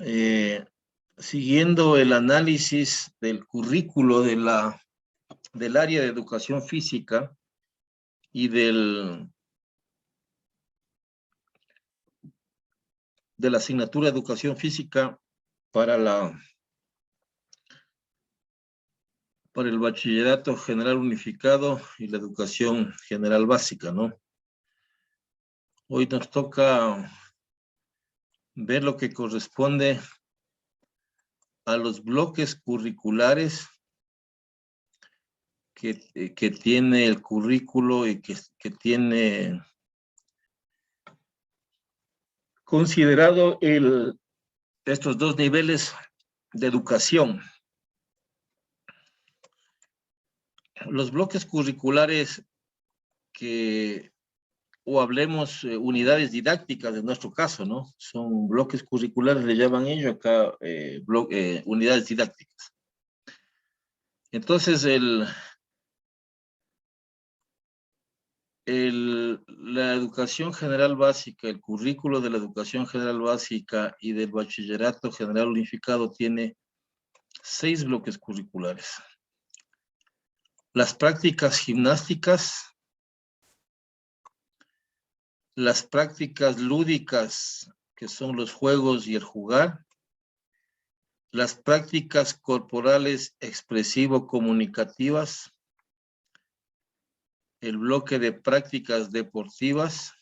Eh, Siguiendo el análisis del currículo del área de educación física y de la asignatura de educación física para el bachillerato general unificado y la educación general básica, ¿no? Hoy nos toca ver lo que corresponde a los bloques curriculares que tiene el currículo y que tiene considerado estos dos niveles de educación. Los bloques curriculares o hablemos unidades didácticas en nuestro caso, ¿no? Son bloques curriculares, le llaman ellos acá unidades didácticas. Entonces, la educación general básica, el currículo de la educación general básica y del bachillerato general unificado tiene 6 bloques curriculares. Las prácticas gimnásticas, las prácticas lúdicas, que son los juegos y el jugar, las prácticas corporales expresivo-comunicativas, el bloque de prácticas deportivas,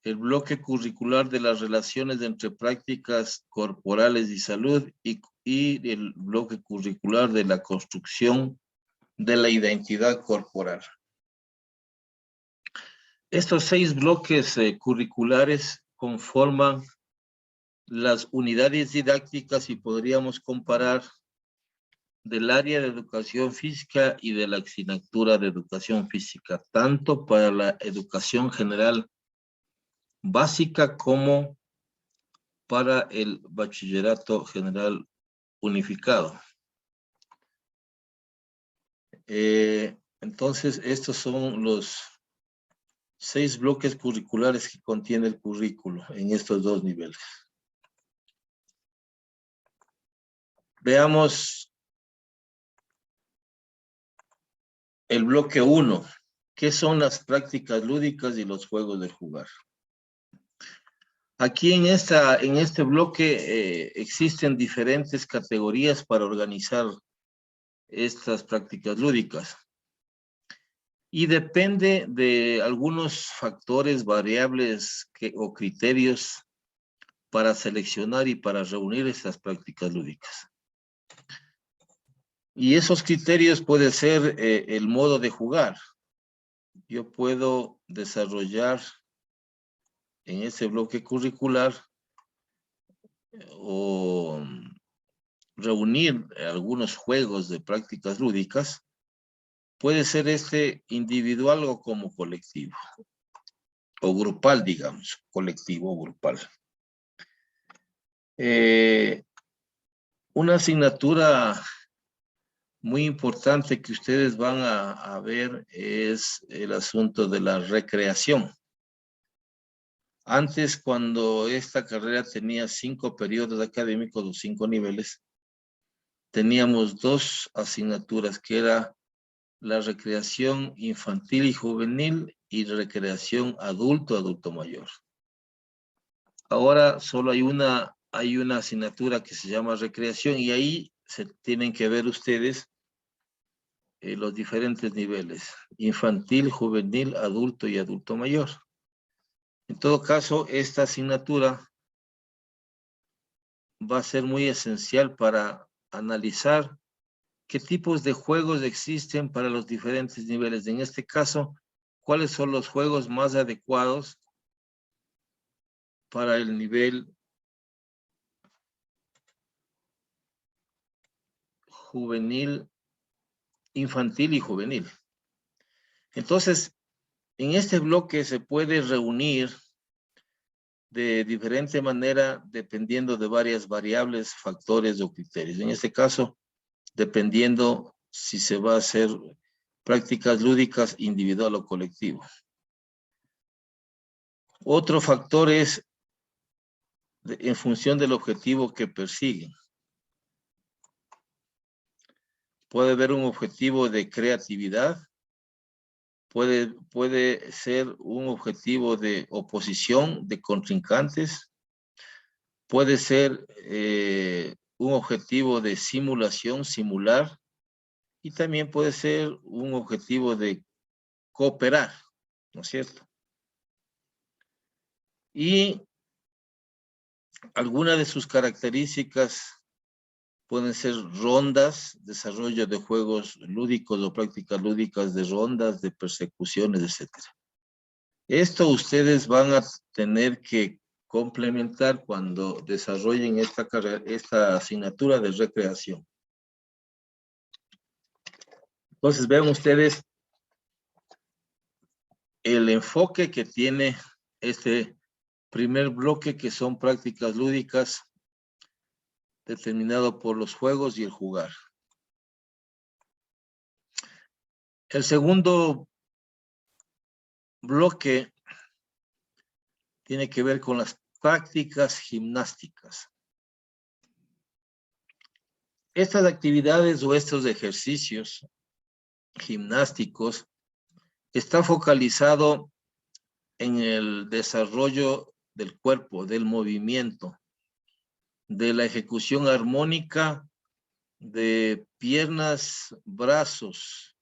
el bloque curricular de las relaciones entre prácticas corporales y salud y el bloque curricular de la construcción de la identidad corporal. Estos 6 bloques curriculares conforman las unidades didácticas y podríamos comparar del área de educación física y de la asignatura de educación física, tanto para la educación general básica como para el bachillerato general unificado. Entonces, estos son los 6 bloques curriculares que contiene el currículo en estos dos niveles. Veamos el bloque 1. ¿Qué son las prácticas lúdicas y los juegos de jugar? Aquí en este bloque existen diferentes categorías para organizar estas prácticas lúdicas. Y depende de algunos factores, variables o criterios para seleccionar y para reunir estas prácticas lúdicas. Y esos criterios puede ser el modo de jugar. Yo puedo desarrollar en ese bloque curricular o reunir algunos juegos de prácticas lúdicas. Puede ser individual o como colectivo. O grupal, digamos, colectivo o grupal. Una asignatura muy importante que ustedes van a ver es el asunto de la recreación. Antes, cuando esta carrera tenía 5 periodos académicos o 5 niveles, teníamos 2 asignaturas, que era la recreación infantil y juvenil y recreación adulto mayor. Ahora solo hay una asignatura que se llama recreación y ahí se tienen que ver ustedes los diferentes niveles, infantil, juvenil, adulto y adulto mayor. En todo caso, esta asignatura va a ser muy esencial para analizar qué tipos de juegos existen para los diferentes niveles. En este caso, cuáles son los juegos más adecuados para el nivel juvenil, infantil y juvenil. Entonces, en este bloque se puede reunir de diferente manera dependiendo de varias variables, factores o criterios. En este caso, dependiendo si se va a hacer prácticas lúdicas individual o colectivo. Otro factor es en función del objetivo que persiguen. Puede haber un objetivo de creatividad, puede ser un objetivo de oposición, de contrincantes, puede ser un objetivo de simulación, simular, y también puede ser un objetivo de cooperar, ¿no es cierto? Y algunas de sus características pueden ser rondas, desarrollo de juegos lúdicos o prácticas lúdicas de rondas, de persecuciones, etc. Esto ustedes van a tener que complementar cuando desarrollen esta asignatura de recreación. Entonces vean ustedes el enfoque que tiene este primer bloque, que son prácticas lúdicas determinado por los juegos y el jugar. El segundo bloque tiene que ver con las prácticas gimnásticas. Estas actividades o estos ejercicios gimnásticos está focalizado en el desarrollo del cuerpo, del movimiento, de la ejecución armónica de piernas, brazos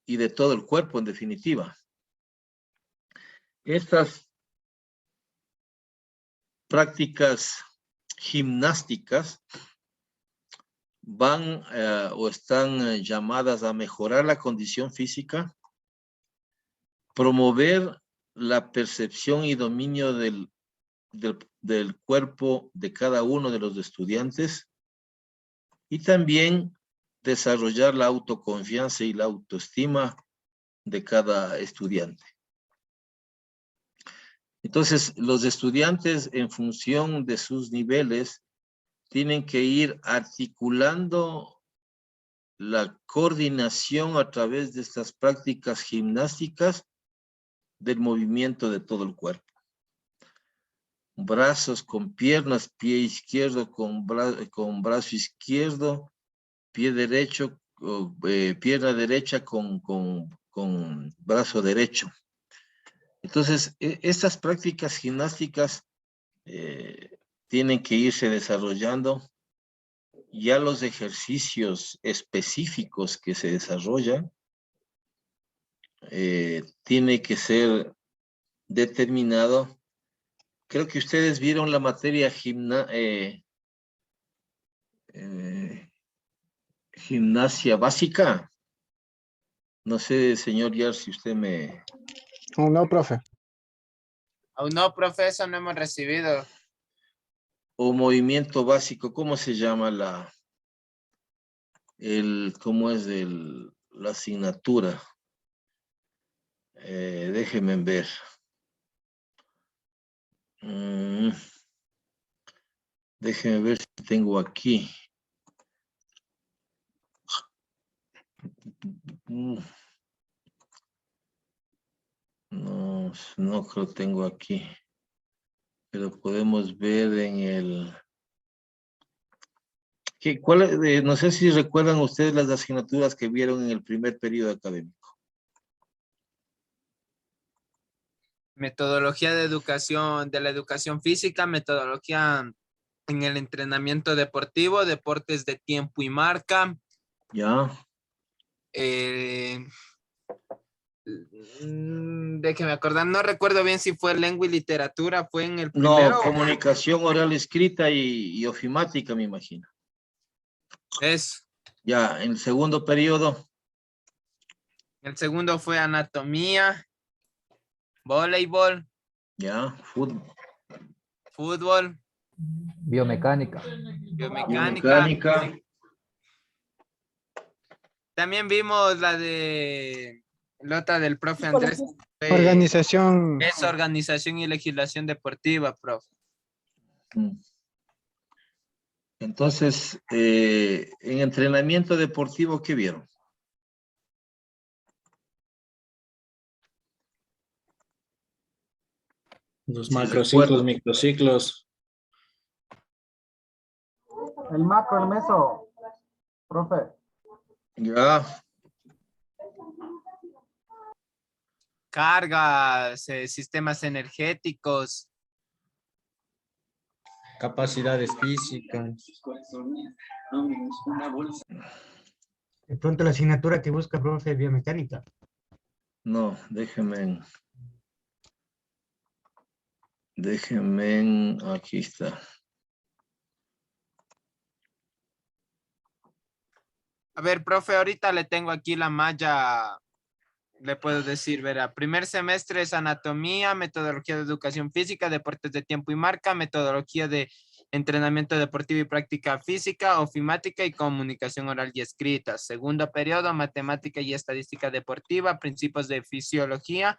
y de todo el cuerpo, en definitiva. Estas prácticas gimnásticas van o están llamadas a mejorar la condición física, promover la percepción y dominio del cuerpo de cada uno de los estudiantes, y también desarrollar la autoconfianza y la autoestima de cada estudiante. Entonces, los estudiantes, en función de sus niveles, tienen que ir articulando la coordinación a través de estas prácticas gimnásticas del movimiento de todo el cuerpo. Brazos con piernas, pie izquierdo con brazo izquierdo, pie derecho, pierna derecha con brazo derecho. Entonces, estas prácticas gimnásticas tienen que irse desarrollando. Ya los ejercicios específicos que se desarrollan tiene que ser determinado. Creo que ustedes vieron la materia gimnasia básica. No sé, señor Yar, si usted me... No, profe. Aún no, profe, eso no hemos recibido. O movimiento básico, ¿cómo se llama cómo es la asignatura? Déjenme ver. Déjenme ver si tengo aquí. No, no creo que tengo aquí. Pero podemos ver en el... no sé si recuerdan ustedes las asignaturas que vieron en el primer periodo académico. Metodología de la educación física, metodología en el entrenamiento deportivo, deportes de tiempo y marca. Ya. Déjeme acordar, no recuerdo bien si fue lengua y literatura, fue en el primero. No, comunicación oral escrita y ofimática, me imagino. Es. Ya, en el segundo periodo. El segundo fue anatomía, voleibol. Ya, fútbol. Biomecánica. Biomecánica. También vimos la otra del profe Andrés. Organización. Es organización y legislación deportiva, profe. Entonces, en entrenamiento deportivo, ¿qué vieron? Los Sí, macrociclos, recuerdo. microciclos. El macro, el meso, profe. Ya, Cargas, sistemas energéticos. Capacidades físicas. De pronto la asignatura que busca, profe, biomecánica. no, déjenme, aquí está. A ver, profe, ahorita le tengo aquí la malla. Le puedo decir, verá, primer semestre es anatomía, metodología de educación física, deportes de tiempo y marca, metodología de entrenamiento deportivo y práctica física, ofimática y comunicación oral y escrita. Segundo periodo, matemática y estadística deportiva, principios de fisiología,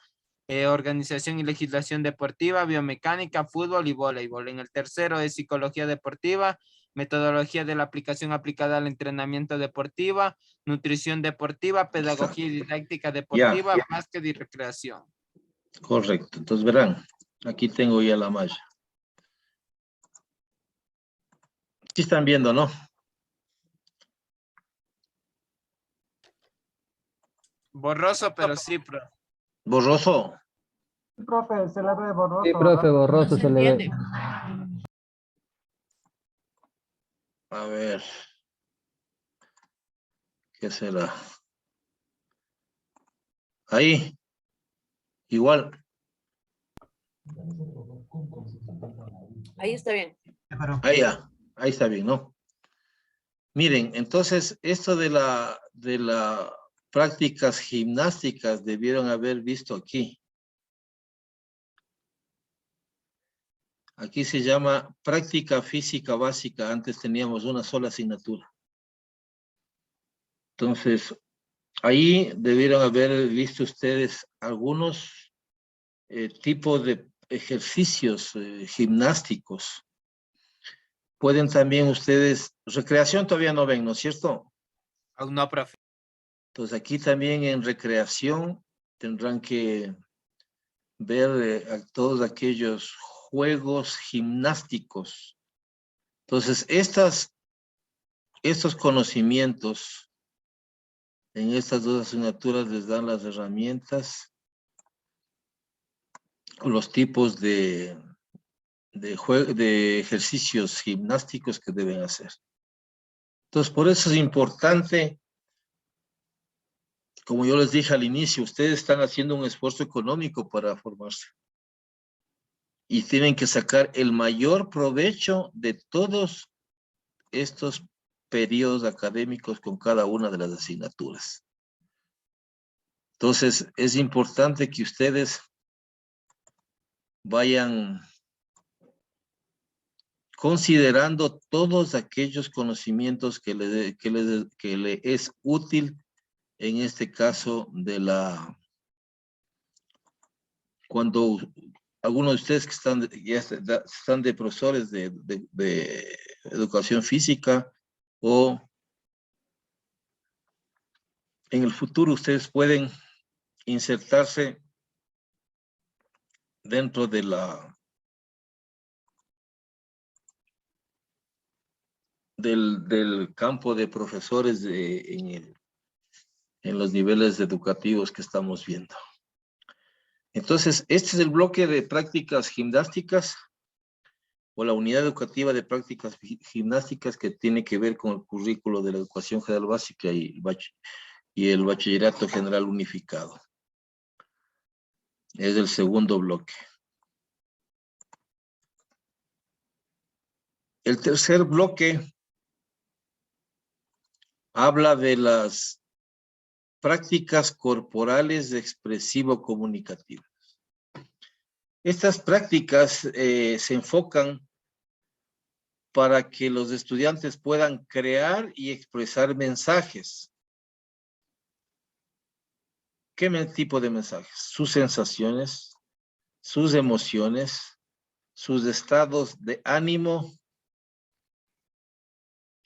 organización y legislación deportiva, biomecánica, fútbol y voleibol. En el tercero es psicología deportiva, metodología de la aplicación aplicada al entrenamiento deportiva, nutrición deportiva, pedagogía y didáctica deportiva, básquet y recreación. Correcto. Entonces verán, aquí tengo ya la malla. Sí están viendo, ¿no? Borroso, pero sí, profe. Borroso. Profe, se la ve borroso. Sí, profe, ¿verdad? borroso se le ve. A ver. ¿Qué será? Ahí. Igual. Ahí está bien. Ahí ya. Ahí está bien, ¿no? Miren, entonces, esto de la prácticas gimnásticas debieron haber visto aquí. Aquí se llama práctica física básica. Antes teníamos una sola asignatura. Entonces, ahí debieron haber visto ustedes algunos tipos de ejercicios gimnásticos. Pueden también ustedes, recreación todavía no ven, ¿no es cierto? Aún no, profe. Entonces aquí también en recreación tendrán que ver todos aquellos juegos gimnásticos. Entonces estos conocimientos en estas dos asignaturas les dan las herramientas, los tipos de ejercicios gimnásticos que deben hacer. Entonces, por eso es importante, como yo les dije al inicio, ustedes están haciendo un esfuerzo económico para formarse. Y tienen que sacar el mayor provecho de todos estos periodos académicos con cada una de las asignaturas. Entonces, es importante que ustedes vayan considerando todos aquellos conocimientos que le es útil en este caso cuando algunos de ustedes que están de profesores de educación física o en el futuro ustedes pueden insertarse dentro de del campo de profesores en los niveles educativos que estamos viendo. Entonces, este es el bloque de prácticas gimnásticas o la unidad educativa de prácticas gimnásticas que tiene que ver con el currículo de la educación general básica y el bachillerato general unificado. Es el segundo bloque. El tercer bloque habla de las prácticas corporales expresivo-comunicativas. Estas prácticas se enfocan para que los estudiantes puedan crear y expresar mensajes. ¿Qué tipo de mensajes? Sus sensaciones, sus emociones, sus estados de ánimo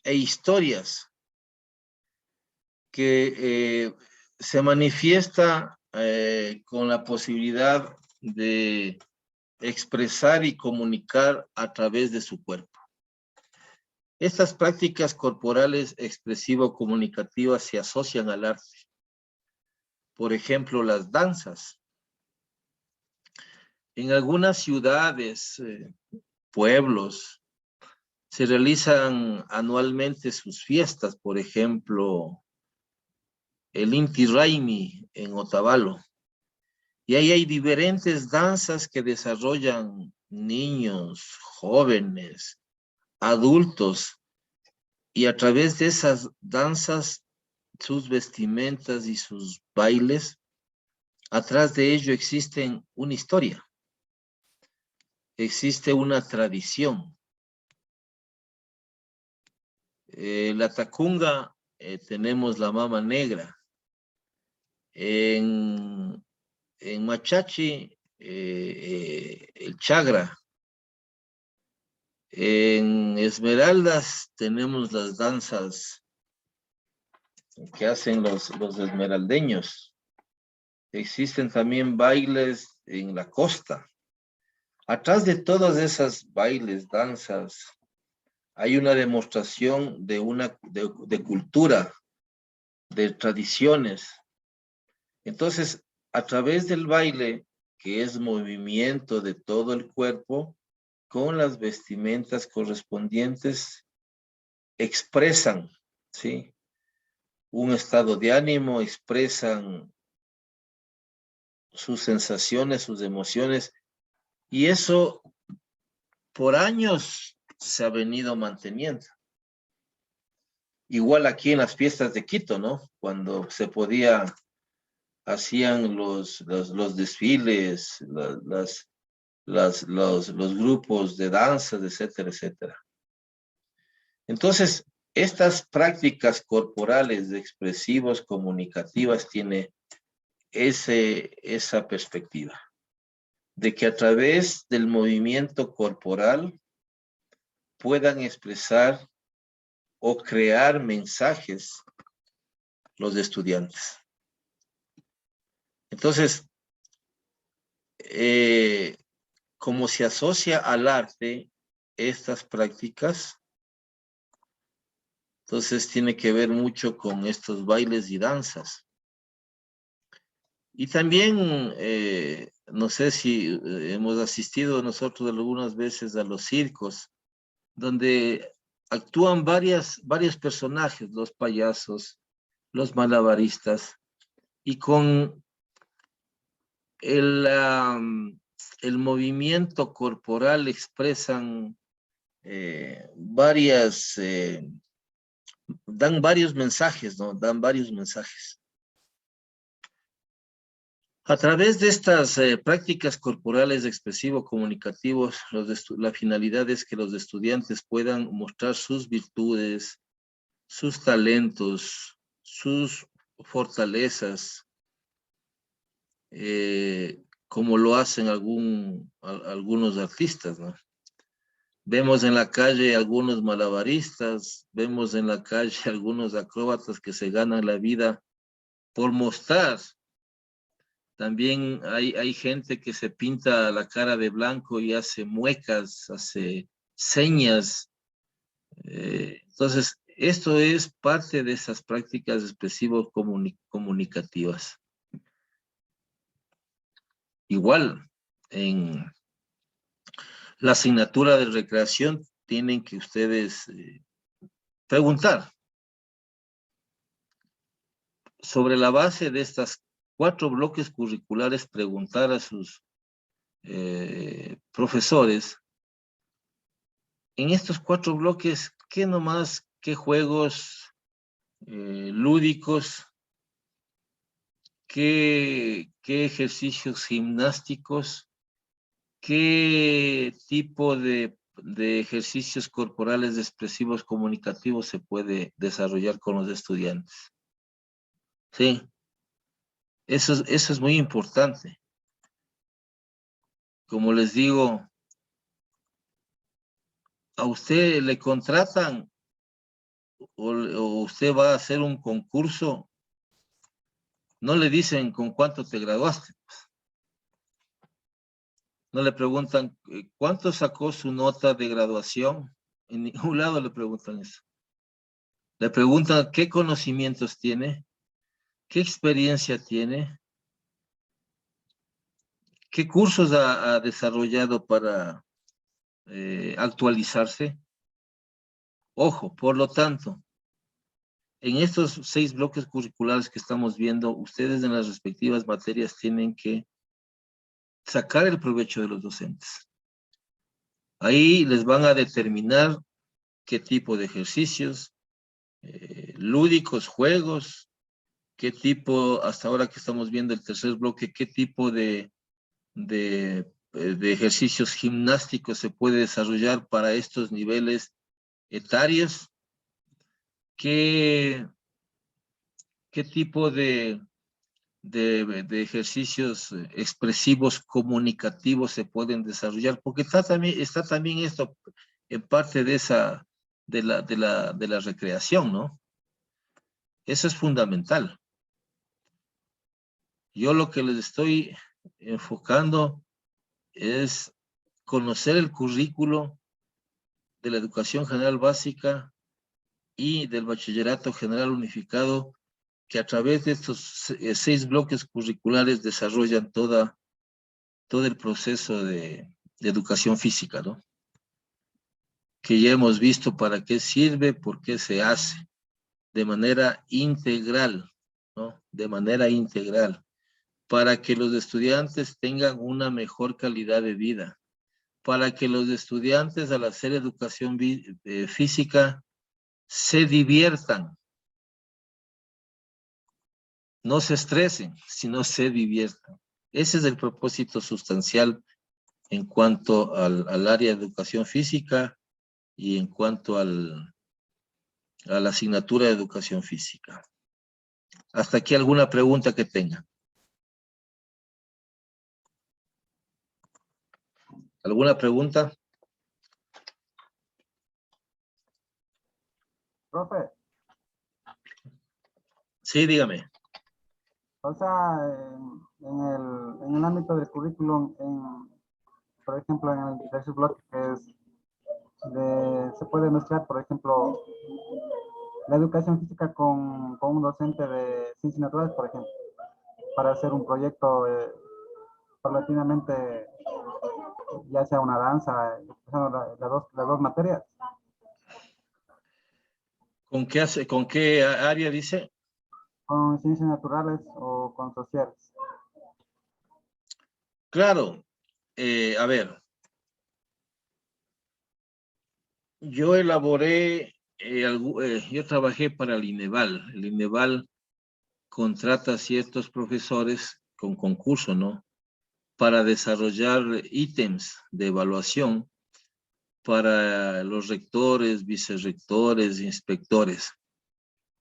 e historias que se manifiesta con la posibilidad de expresar y comunicar a través de su cuerpo. Estas prácticas corporales expresivo-comunicativas se asocian al arte. Por ejemplo, las danzas. En algunas ciudades, pueblos, se realizan anualmente sus fiestas, por ejemplo, el Inti Raymi en Otavalo. Y ahí hay diferentes danzas que desarrollan niños, jóvenes, adultos, y a través de esas danzas, sus vestimentas y sus bailes, atrás de ello existen una historia, existe una tradición. La Tacunga, tenemos la mama negra. En Machachi, el Chagra. En Esmeraldas tenemos las danzas que hacen los esmeraldeños. Existen también bailes en la costa. Atrás de todas esas bailes, danzas, hay una demostración de cultura, de tradiciones. Entonces, a través del baile, que es movimiento de todo el cuerpo, con las vestimentas correspondientes, expresan, ¿sí?, un estado de ánimo, expresan sus sensaciones, sus emociones, y eso por años se ha venido manteniendo. Igual aquí en las fiestas de Quito, ¿no? Cuando se podía, hacían los desfiles, los grupos de danzas, etcétera, etcétera. Entonces, estas prácticas corporales expresivas, comunicativas, tiene esa perspectiva de que a través del movimiento corporal puedan expresar o crear mensajes los estudiantes. Entonces, como se asocia al arte estas prácticas, entonces tiene que ver mucho con estos bailes y danzas. Y también, no sé si hemos asistido nosotros algunas veces a los circos, donde actúan varios personajes, los payasos, los malabaristas, y con el movimiento corporal expresan dan varios mensajes, ¿no? Dan varios mensajes. A través de estas prácticas corporales expresivo-comunicativos, la finalidad es que los estudiantes puedan mostrar sus virtudes, sus talentos, sus fortalezas, como lo hacen algunos artistas, ¿no? Vemos en la calle algunos malabaristas, vemos en la calle algunos acróbatas que se ganan la vida por mostrar. También hay gente que se pinta la cara de blanco y hace muecas, hace señas. Entonces, esto es parte de esas prácticas expresivo-comunicativas. Igual, en la asignatura de recreación tienen que ustedes preguntar sobre la base de estas 4 bloques curriculares, preguntar a sus profesores en estos 4 bloques, qué juegos lúdicos, qué ejercicios gimnásticos, qué tipo de ejercicios corporales expresivos comunicativos se puede desarrollar con los estudiantes. Sí, eso es muy importante. Como les digo, a usted le contratan o usted va a hacer un concurso, no le dicen con cuánto te graduaste. No le preguntan cuánto sacó su nota de graduación. En ningún lado le preguntan eso. Le preguntan qué conocimientos tiene, qué experiencia tiene, qué cursos ha desarrollado para actualizarse. Ojo, por lo tanto, en estos 6 bloques curriculares que estamos viendo, ustedes en las respectivas materias tienen que sacar el provecho de los docentes. Ahí les van a determinar qué tipo de ejercicios, lúdicos, juegos, qué tipo, hasta ahora que estamos viendo el tercer bloque, qué tipo de ejercicios gimnásticos se puede desarrollar para estos niveles etarios, qué tipo de ejercicios expresivos comunicativos se pueden desarrollar, porque está también esto en parte de la recreación, ¿no? Eso es fundamental. Yo lo que les estoy enfocando es conocer el currículo de la educación general básica y del bachillerato general unificado, que a través de estos 6 bloques curriculares desarrollan todo el proceso de educación física, ¿no? Que ya hemos visto para qué sirve, por qué se hace, de manera integral, ¿no? De manera integral, para que los estudiantes tengan una mejor calidad de vida, para que los estudiantes al hacer educación física se diviertan, no se estresen, sino se diviertan. Ese es el propósito sustancial en cuanto al área de educación física y en cuanto a la asignatura de educación física. Hasta aquí alguna pregunta que tenga. ¿Alguna pregunta? Profe, Sí, dígame. o sea, en el ámbito del currículum, por ejemplo, en el tercer bloque que es se puede mezclar, por ejemplo, la educación física con un docente de ciencias naturales, por ejemplo, para hacer un proyecto paulatinamente, ya sea una danza, las dos materias. ¿Con qué área dice? Con ciencias naturales o con sociales. Claro, a ver, yo elaboré, yo trabajé para el INEVAL. El INEVAL contrata a ciertos profesores con concurso, ¿no? Para desarrollar ítems de evaluación para los rectores, vicerrectores, inspectores.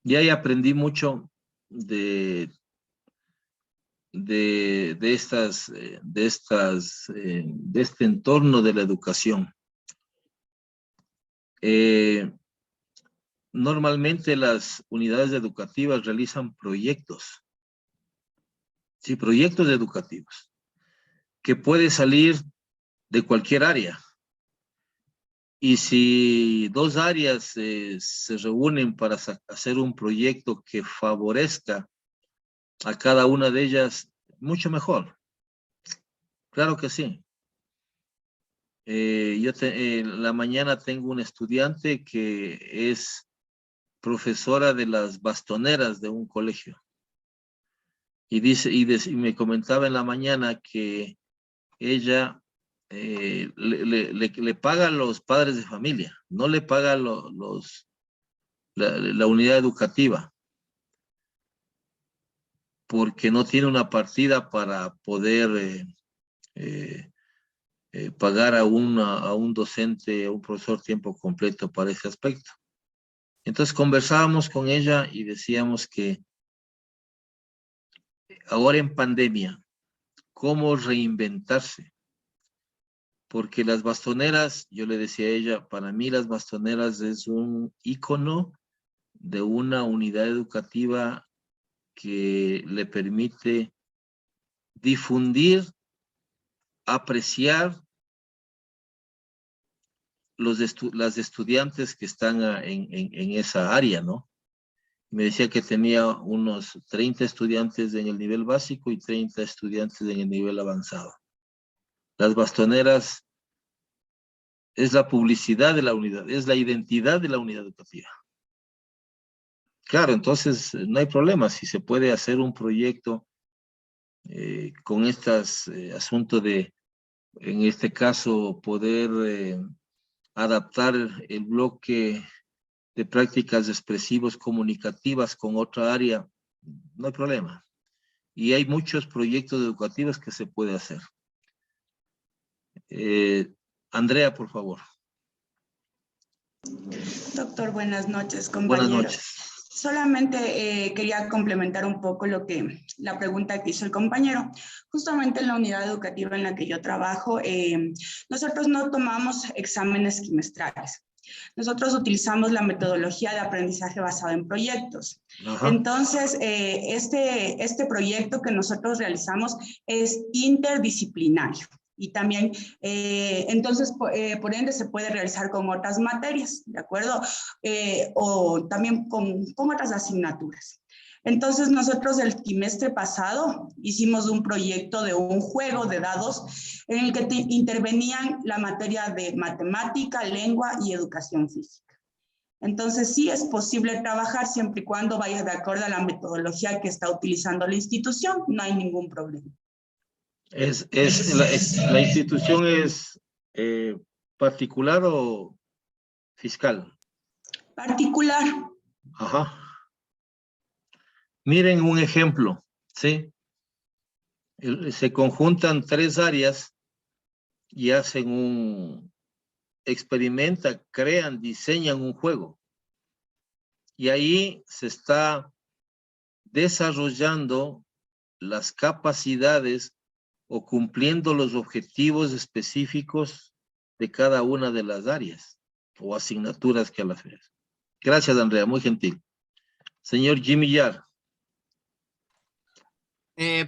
Y ahí aprendí mucho de este entorno de la educación. Normalmente las unidades educativas realizan proyectos, sí, proyectos educativos, que puede salir de cualquier área. Y si 2 áreas se reúnen para hacer un proyecto que favorezca a cada una de ellas, mucho mejor. Claro que sí. En la mañana tengo un estudiante que es profesora de las bastoneras de un colegio. Y me comentaba en la mañana que ella le paga a los padres de familia, no le paga la unidad educativa, porque no tiene una partida para poder pagar a un docente, a un profesor tiempo completo para ese aspecto. Entonces conversábamos con ella y decíamos que ahora en pandemia, ¿cómo reinventarse? Porque las bastoneras, yo le decía a ella, para mí las bastoneras es un ícono de una unidad educativa que le permite difundir apreciar las estudiantes que están en esa área, ¿no? Me decía que tenía unos 30 estudiantes en el nivel básico y 30 estudiantes en el nivel avanzado. Las bastoneras es la publicidad de la unidad, es la identidad de la unidad educativa. Claro, entonces no hay problema si se puede hacer un proyecto con estos asuntos de, en este caso, poder adaptar el bloque de prácticas expresivos comunicativas con otra área, no hay problema. Y hay muchos proyectos educativos que se puede hacer. Andrea, por favor. Doctor, buenas noches, Buenas compañeros. noches. Solamente quería complementar un poco la pregunta que hizo el compañero. Justamente en la unidad educativa en la que yo trabajo, nosotros no tomamos exámenes trimestrales. Nosotros utilizamos la metodología de aprendizaje basado en proyectos. Ajá. Entonces, este proyecto que nosotros realizamos es interdisciplinario. Y también, entonces, por ende, se puede realizar con otras materias, ¿de acuerdo? O también con otras asignaturas. Entonces, nosotros el trimestre pasado hicimos un proyecto de un juego de dados en el que intervenían la materia de matemática, lengua y educación física. Entonces, sí es posible trabajar siempre y cuando vaya de acuerdo a la metodología que está utilizando la institución, no hay ningún problema. ¿La institución es particular o fiscal? Particular. Ajá. Miren un ejemplo, ¿sí? Se conjuntan 3 áreas y hacen experimentan, crean, diseñan un juego. Y ahí se está desarrollando las capacidades o cumpliendo los objetivos específicos de cada una de las áreas o asignaturas que a las veces. Gracias, Andrea, muy gentil. Señor Jimmy Yar.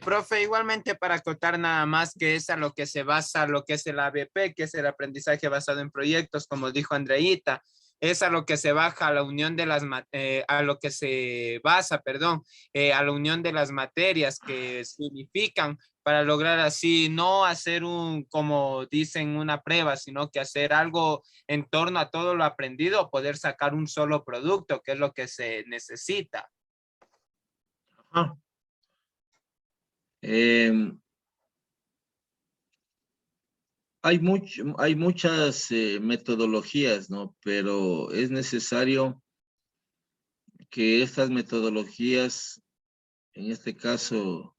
Profe, igualmente para acotar nada más que es a lo que se basa lo que es el ABP, que es el aprendizaje basado en proyectos, como dijo Andreita, es a lo que se baja a la unión de las, a lo que se basa, perdón, a la unión de las materias que significan para lograr así no hacer como dicen, una prueba, sino que hacer algo en torno a todo lo aprendido, poder sacar un solo producto, que es lo que se necesita. Ajá. Hay muchas metodologías, ¿no? Pero es necesario que estas metodologías, en este caso,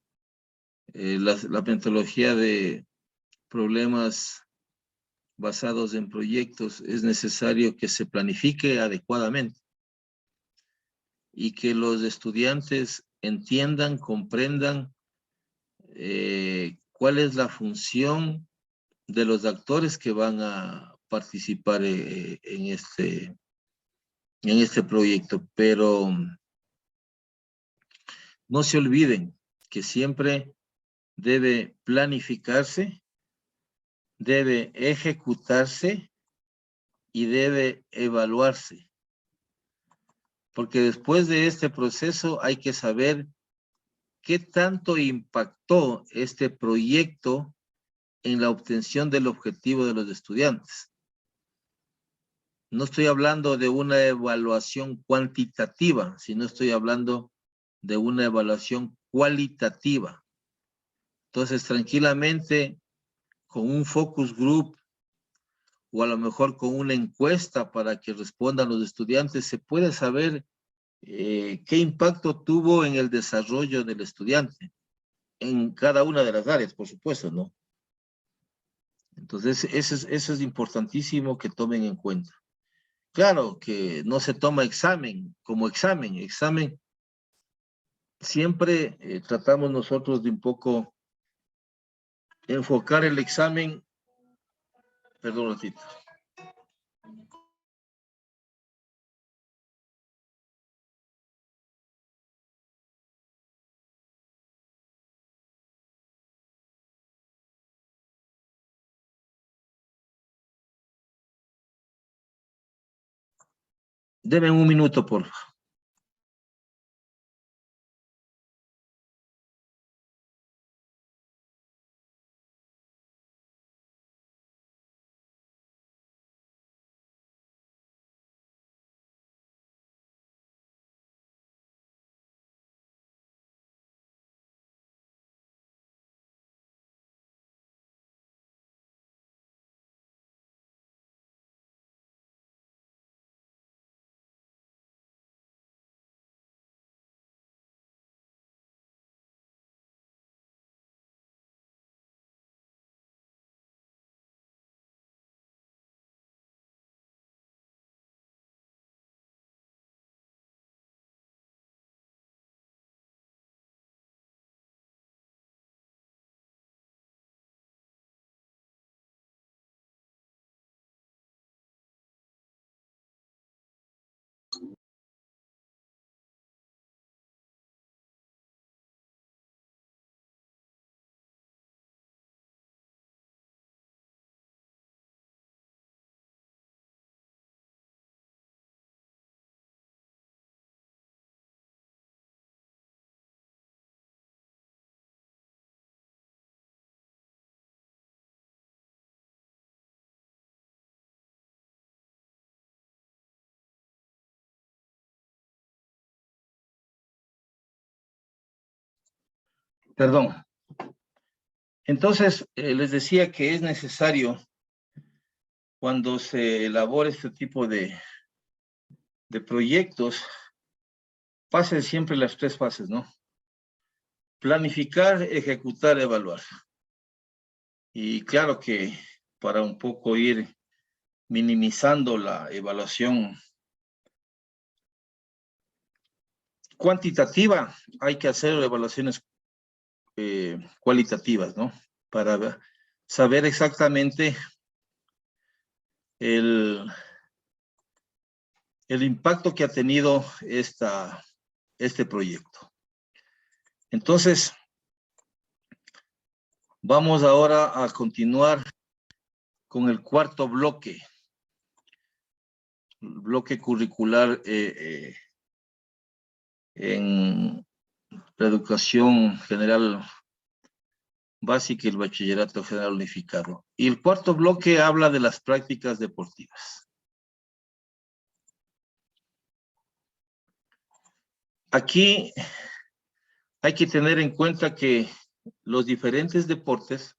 la metodología de problemas basados en proyectos, es necesario que se planifique adecuadamente y que los estudiantes entiendan, comprendan cuál es la función de los actores que van a participar en este proyecto. Pero no se olviden que siempre debe planificarse, debe ejecutarse y debe evaluarse. Porque después de este proceso hay que saber qué tanto impactó este proyecto en la obtención del objetivo de los estudiantes. No estoy hablando de una evaluación cuantitativa, sino estoy hablando de una evaluación cualitativa. Entonces, tranquilamente, con un focus group o a lo mejor con una encuesta para que respondan los estudiantes, se puede saber qué impacto tuvo en el desarrollo del estudiante, en cada una de las áreas, por supuesto, ¿no? Entonces, eso es importantísimo que tomen en cuenta. Claro que no se toma examen como examen. Siempre tratamos nosotros de un poco enfocar el examen. Perdón un ratito. Deme un minuto, por favor. Perdón. Entonces, les decía que es necesario, cuando se elabore este tipo de proyectos, pasen siempre las 3 fases, ¿no? Planificar, ejecutar, evaluar. Y claro que para un poco ir minimizando la evaluación cuantitativa, hay que hacer evaluaciones cualitativas, ¿no? Para saber exactamente el impacto que ha tenido este proyecto. Entonces, vamos ahora a continuar con el cuarto bloque, el bloque curricular en la educación general básica y el bachillerato general unificado. Y el cuarto bloque habla de las prácticas deportivas. Aquí hay que tener en cuenta que los diferentes deportes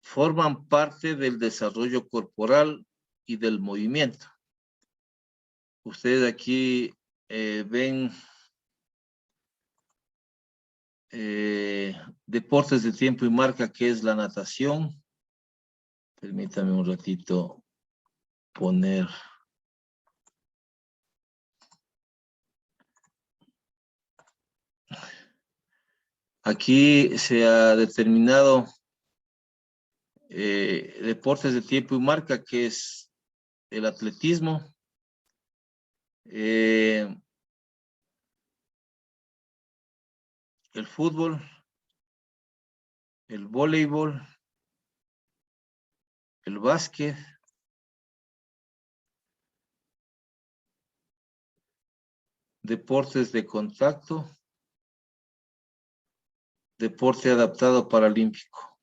forman parte del desarrollo corporal y del movimiento. Ustedes aquí ven deportes de tiempo y marca, que es la natación. Permítame un ratito poner. Aquí se ha determinado deportes de tiempo y marca, que es el atletismo, el fútbol, el voleibol, el básquet, deportes de contacto, deporte adaptado paralímpico.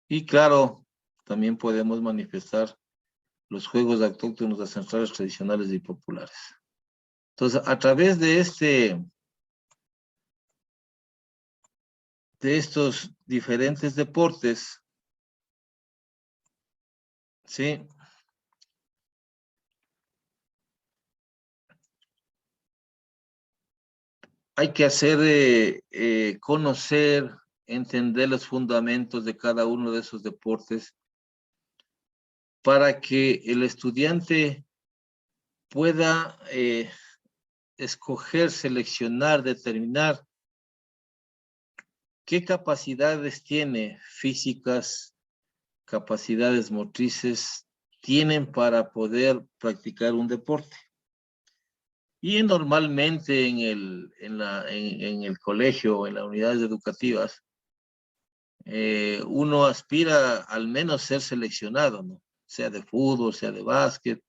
Y claro, también podemos manifestar los juegos autóctonos ancestrales, tradicionales y populares. Entonces, a través de estos diferentes deportes, ¿sí? Hay que hacer conocer, entender los fundamentos de cada uno de esos deportes para que el estudiante pueda escoger, seleccionar, determinar qué capacidades tiene físicas, capacidades motrices tienen para poder practicar un deporte. Y normalmente en el colegio, en las unidades educativas, uno aspira al menos ser seleccionado, ¿no? sea de fútbol, sea de básquet,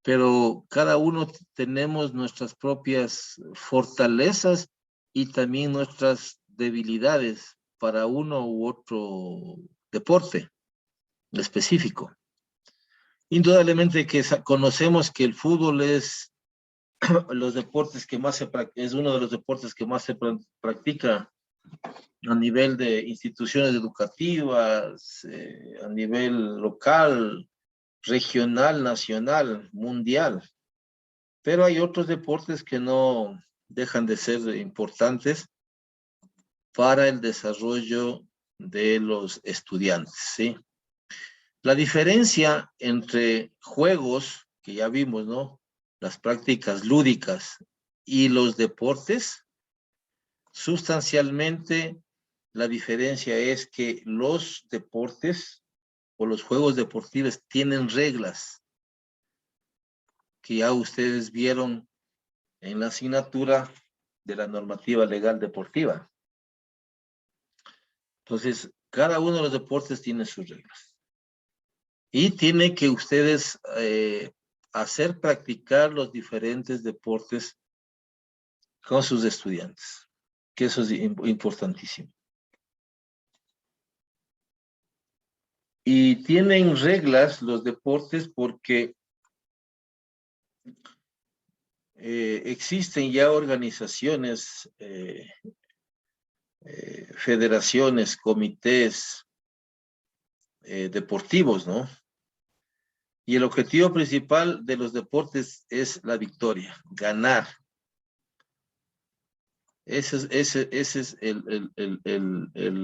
pero cada uno tenemos nuestras propias fortalezas y también nuestras debilidades para uno u otro deporte específico. Indudablemente que conocemos que el fútbol es los deportes que más es uno de los deportes que más se practica a nivel de instituciones educativas, a nivel local, regional, nacional, mundial. Pero hay otros deportes que no dejan de ser importantes para el desarrollo de los estudiantes, ¿sí? La diferencia entre juegos, que ya vimos, ¿no? Las prácticas lúdicas y los deportes, sustancialmente la diferencia es que los deportes o los juegos deportivos tienen reglas que ya ustedes vieron en la asignatura de la normativa legal deportiva. Entonces, cada uno de los deportes tiene sus reglas. Y tiene que ustedes hacer practicar los diferentes deportes con sus estudiantes, que eso es importantísimo. Y tienen reglas los deportes porque existen ya organizaciones, federaciones, comités deportivos, ¿no? Y el objetivo principal de los deportes es la victoria, ganar. Ese es el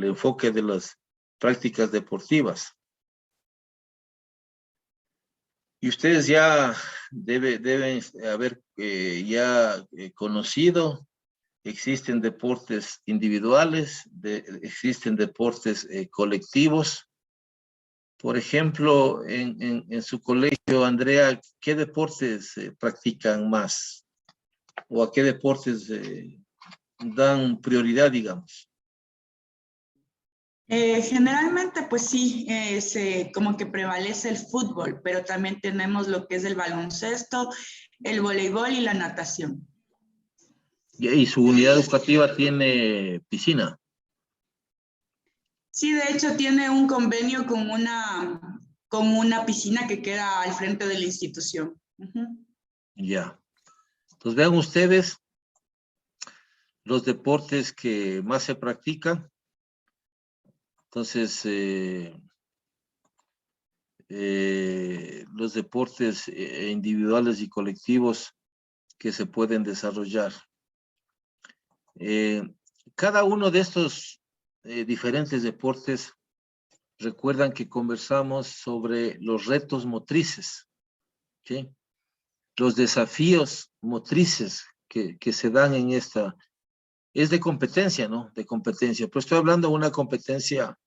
enfoque de las prácticas deportivas. Y ustedes ya deben haber conocido, existen deportes individuales, existen deportes colectivos. Por ejemplo, en su colegio, Andrea, ¿qué deportes practican más? ¿O a qué deportes dan prioridad, digamos? Generalmente, pues sí, como que prevalece el fútbol, pero también tenemos lo que es el baloncesto, el voleibol y la natación. Y su unidad educativa tiene piscina. Sí, de hecho tiene un convenio con una piscina que queda al frente de la institución. Ya. Entonces vean ustedes los deportes que más se practican. Entonces, los deportes individuales y colectivos que se pueden desarrollar. Cada uno de estos diferentes deportes, recuerdan que conversamos sobre los retos motrices, ¿sí? Los desafíos motrices que se dan en esta, es de competencia, ¿no? De competencia, pero estoy hablando de una competencia,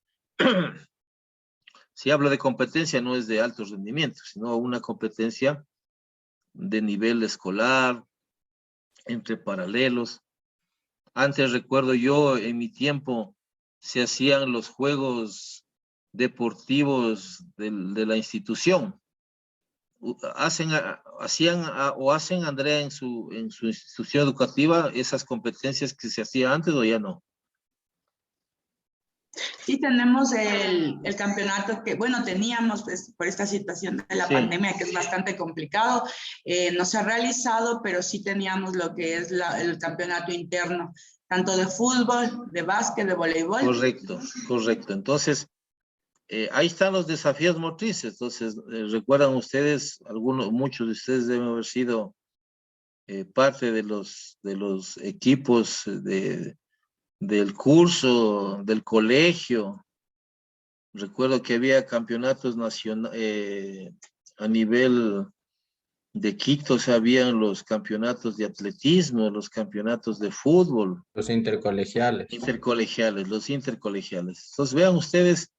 si hablo de competencia no es de alto rendimiento, sino una competencia de nivel escolar, entre paralelos. Antes recuerdo yo, en mi tiempo, se hacían los juegos deportivos de la institución. Hacen, Andrea, en su institución educativa, esas competencias que se hacían antes o ya no? Sí, tenemos el campeonato que, bueno, teníamos pues, por esta situación de la pandemia, que es bastante complicado. No se ha realizado, pero sí teníamos lo que es el campeonato interno, tanto de fútbol, de básquet, de voleibol. Correcto, correcto. Entonces, ahí están los desafíos motrices. Entonces, recuerdan ustedes, muchos de ustedes deben haber sido parte de los equipos del curso, del colegio. Recuerdo que había campeonatos nacionales a nivel de Quito, habían los campeonatos de atletismo, los campeonatos de fútbol. Los intercolegiales. Los intercolegiales. Entonces vean ustedes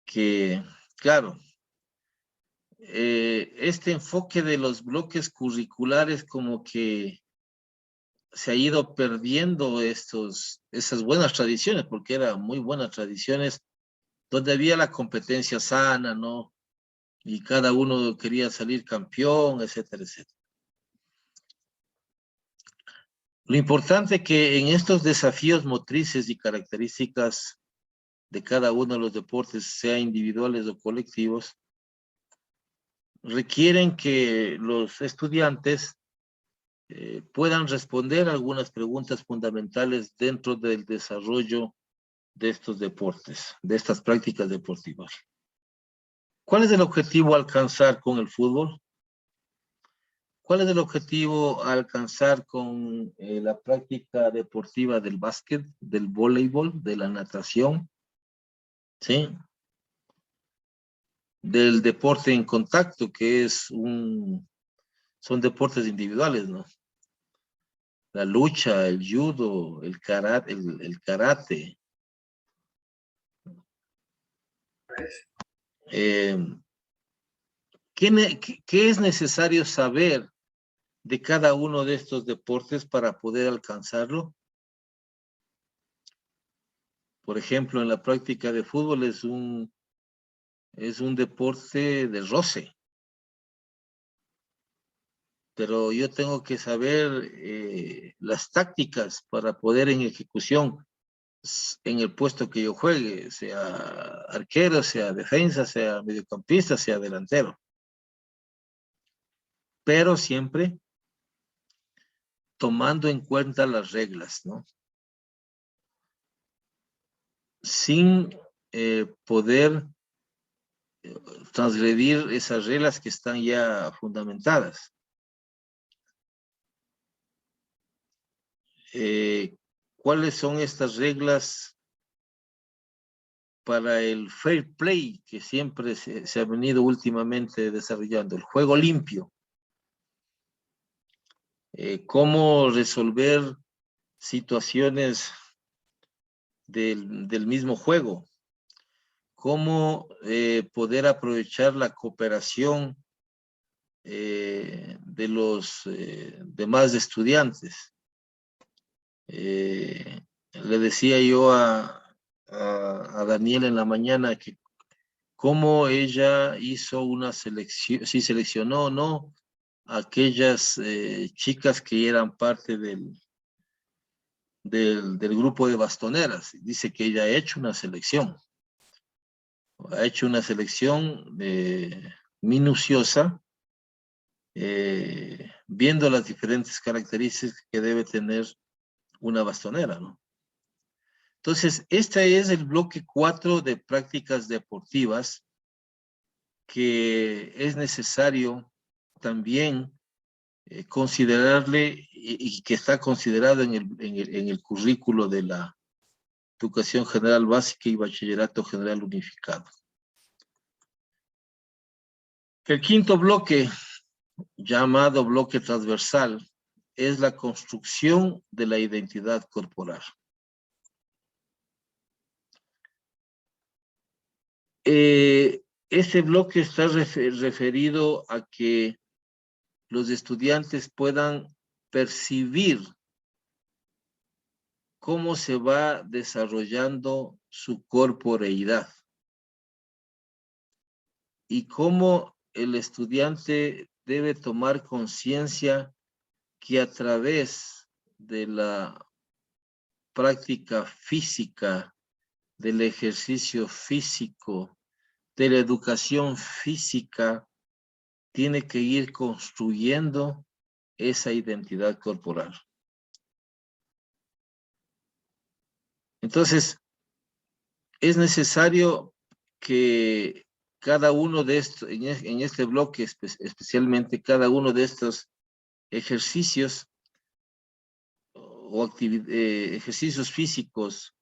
que, claro, este enfoque de los bloques curriculares como que se ha ido perdiendo esas buenas tradiciones, porque eran muy buenas tradiciones, donde había la competencia sana, ¿no? y cada uno quería salir campeón, etcétera, etcétera. Lo importante es que en estos desafíos motrices y características de cada uno de los deportes, sea individuales o colectivos, requieren que los estudiantes puedan responder algunas preguntas fundamentales dentro del desarrollo de estos deportes, de estas prácticas deportivas. ¿Cuál es el objetivo a alcanzar con el fútbol? ¿Cuál es el objetivo a alcanzar con la práctica deportiva del básquet, del voleibol, de la natación? ¿Sí? Del deporte en contacto, que es son deportes individuales, ¿no? La lucha, el judo, el karate. ¿Qué es necesario saber de cada uno de estos deportes para poder alcanzarlo? Por ejemplo, en la práctica de fútbol es un deporte de roce. Pero yo tengo que saber las tácticas para poder en ejecución, en el puesto que yo juegue, sea arquero, sea defensa, sea mediocampista, sea delantero. Pero siempre tomando en cuenta las reglas, ¿no? Sin poder transgredir esas reglas que están ya fundamentadas. ¿Cuáles son estas reglas para el fair play que siempre se ha venido últimamente desarrollando? El juego limpio. Cómo resolver situaciones del mismo juego. Cómo poder aprovechar la cooperación de los demás estudiantes. Le decía yo a Daniel en la mañana que cómo ella hizo una selección, si seleccionó o no aquellas chicas que eran parte del grupo de bastoneras. Dice que ella ha hecho una selección minuciosa, viendo las diferentes características que debe tener una bastonera, ¿no? Entonces, este es el bloque 4 de prácticas deportivas que es necesario también considerarle y que está considerado en el currículo de la Educación General Básica y Bachillerato General Unificado. El quinto bloque, llamado bloque transversal, es la construcción de la identidad corporal. Este bloque está referido a que los estudiantes puedan percibir cómo se va desarrollando su corporeidad y cómo el estudiante debe tomar conciencia que a través de la práctica física, del ejercicio físico, de la educación física, tiene que ir construyendo esa identidad corporal. Entonces, es necesario que cada uno de estos, en este bloque especialmente, cada uno de estos ejercicios o ejercicios físicos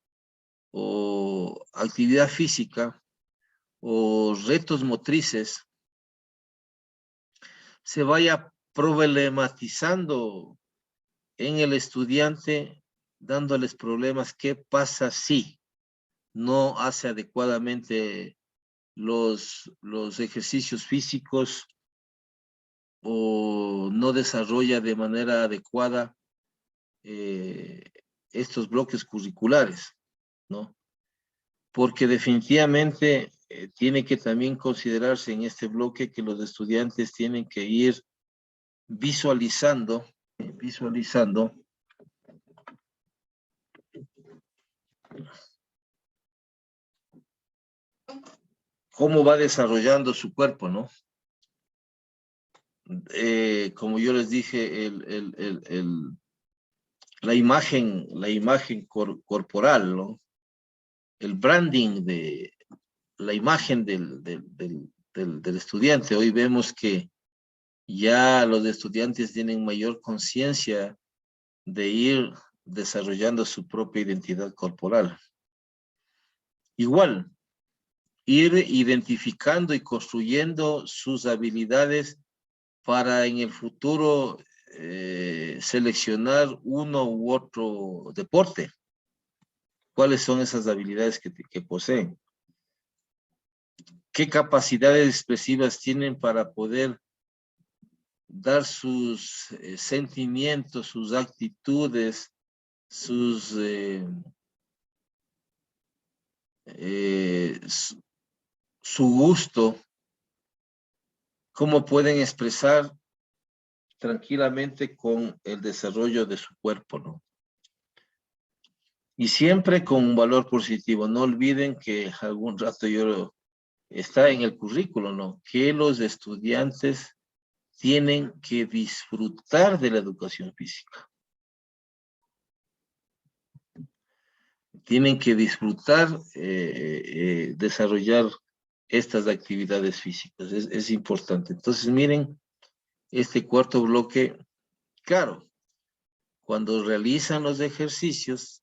o actividad física o retos motrices se vaya problematizando en el estudiante, dándoles problemas. ¿Qué pasa si no hace adecuadamente los ejercicios físicos o no desarrolla de manera adecuada estos bloques curriculares, ¿no? Porque definitivamente tiene que también considerarse en este bloque que los estudiantes tienen que ir visualizando cómo va desarrollando su cuerpo, ¿no? Como yo les dije, la imagen corporal, ¿no? El branding de la imagen del estudiante. Hoy vemos que ya los estudiantes tienen mayor conciencia de ir desarrollando su propia identidad corporal. Igual, ir identificando y construyendo sus habilidades para en el futuro seleccionar uno u otro deporte. ¿Cuáles son esas habilidades que poseen? ¿Qué capacidades expresivas tienen para poder dar sus sentimientos, sus actitudes, su gusto? ¿Cómo pueden expresar tranquilamente con el desarrollo de su cuerpo, ¿no? Y siempre con un valor positivo. No olviden que algún rato está en el currículo, ¿no? Que los estudiantes tienen que disfrutar de la educación física. Tienen que disfrutar, desarrollar estas actividades físicas. Es importante. Entonces, miren, este cuarto bloque, claro, cuando realizan los ejercicios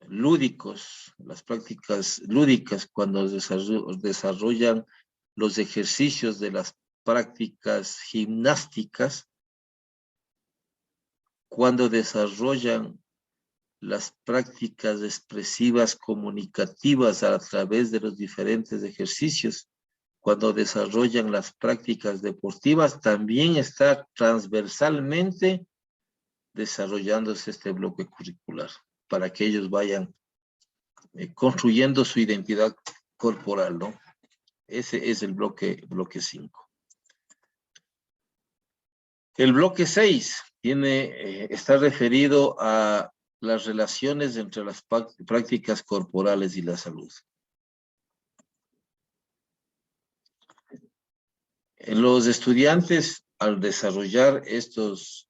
lúdicos, las prácticas lúdicas, cuando desarrollan los ejercicios de las prácticas gimnásticas, cuando desarrollan las prácticas expresivas comunicativas a través de los diferentes ejercicios, cuando desarrollan las prácticas deportivas, también está transversalmente desarrollándose este bloque curricular para que ellos vayan construyendo su identidad corporal, ¿no? Ese es el bloque 5. El bloque 6 está referido a las relaciones entre las prácticas corporales y la salud. Los estudiantes, al desarrollar estas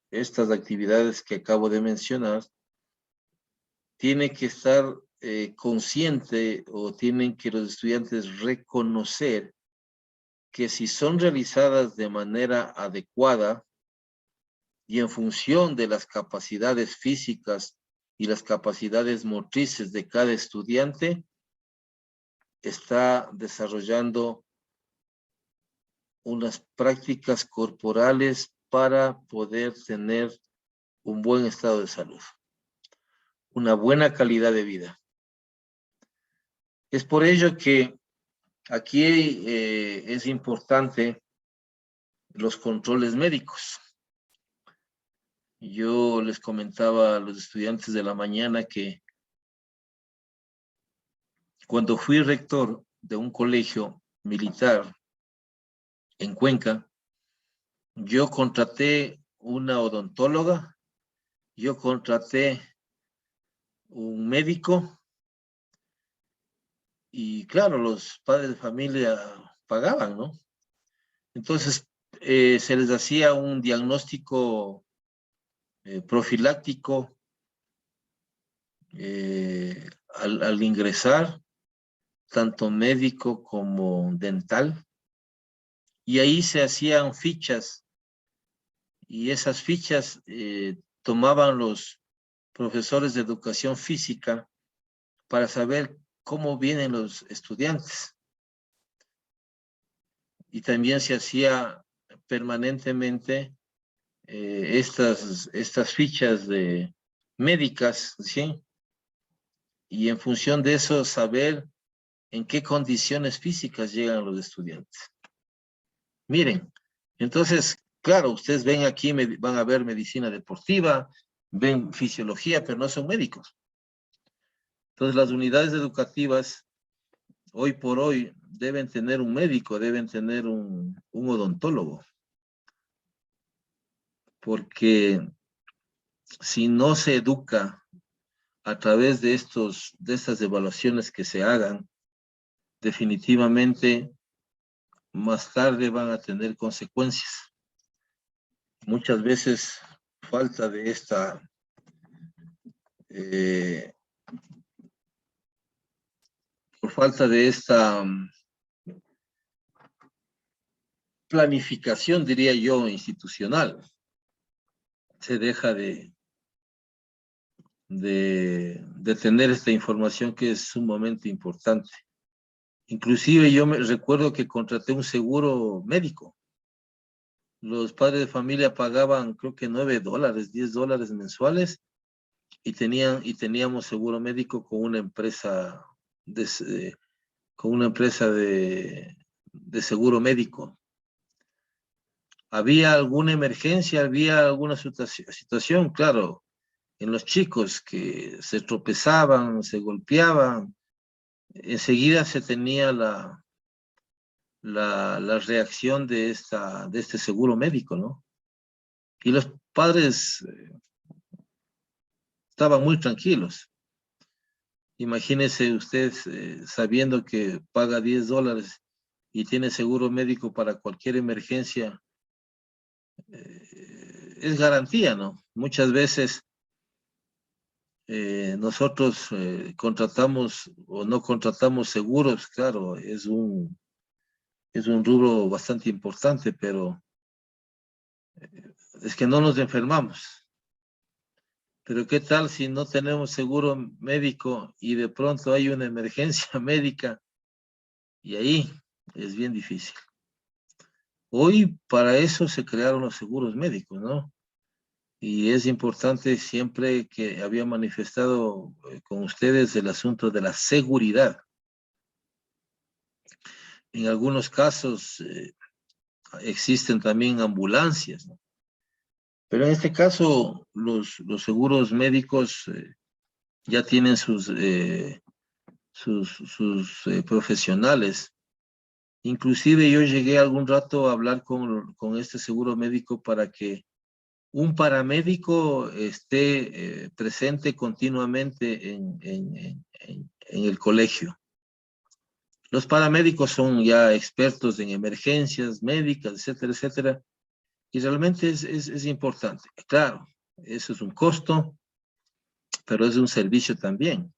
actividades que acabo de mencionar, tienen que estar consciente o tienen que los estudiantes reconocer que si son realizadas de manera adecuada y en función de las capacidades físicas y las capacidades motrices de cada estudiante, está desarrollando unas prácticas corporales para poder tener un buen estado de salud, una buena calidad de vida. Es por ello que aquí es importante los controles médicos. Yo les comentaba a los estudiantes de la mañana que cuando fui rector de un colegio militar en Cuenca, yo contraté una odontóloga, yo contraté un médico y claro, los padres de familia pagaban, ¿no? Entonces se les hacía un diagnóstico profiláctico al ingresar, tanto médico como dental, y ahí se hacían fichas, y esas fichas tomaban los profesores de educación física para saber cómo vienen los estudiantes. Y también se hacía permanentemente estas fichas médicas, ¿sí? Y en función de eso saber en qué condiciones físicas llegan los estudiantes. Miren, entonces, claro, ustedes ven aquí, van a ver medicina deportiva, ven fisiología, pero no son médicos. Entonces, las unidades educativas hoy por hoy deben tener un médico, deben tener un odontólogo. Porque si no se educa a través de estas evaluaciones que se hagan, definitivamente más tarde van a tener consecuencias. Muchas veces falta de esta por falta de esta planificación, diría yo, institucional, se deja de tener esta información que es sumamente importante. Inclusive yo me recuerdo que contraté un seguro médico. Los padres de familia pagaban creo que $9, $10 mensuales y teníamos seguro médico con una empresa de seguro médico. Había alguna emergencia, había alguna situación, claro, en los chicos que se tropezaban, se golpeaban, enseguida se tenía la reacción de este seguro médico, ¿no? Y los padres estaban muy tranquilos. Imagínese usted sabiendo que paga $10 y tiene seguro médico para cualquier emergencia, es garantía, ¿no? Muchas veces nosotros contratamos o no contratamos seguros, claro, es un rubro bastante importante, pero es que no nos enfermamos. Pero ¿qué tal si no tenemos seguro médico y de pronto hay una emergencia médica? Y ahí es bien difícil. Hoy para eso se crearon los seguros médicos, ¿no? Y es importante siempre que había manifestado con ustedes el asunto de la seguridad. En algunos casos existen también ambulancias, ¿no? Pero en este caso los seguros médicos ya tienen sus profesionales. Inclusive yo llegué algún rato a hablar con este seguro médico para que un paramédico esté presente continuamente en el colegio. Los paramédicos son ya expertos en emergencias médicas, etcétera, etcétera, y realmente es importante. Claro, eso es un costo, pero es un servicio también,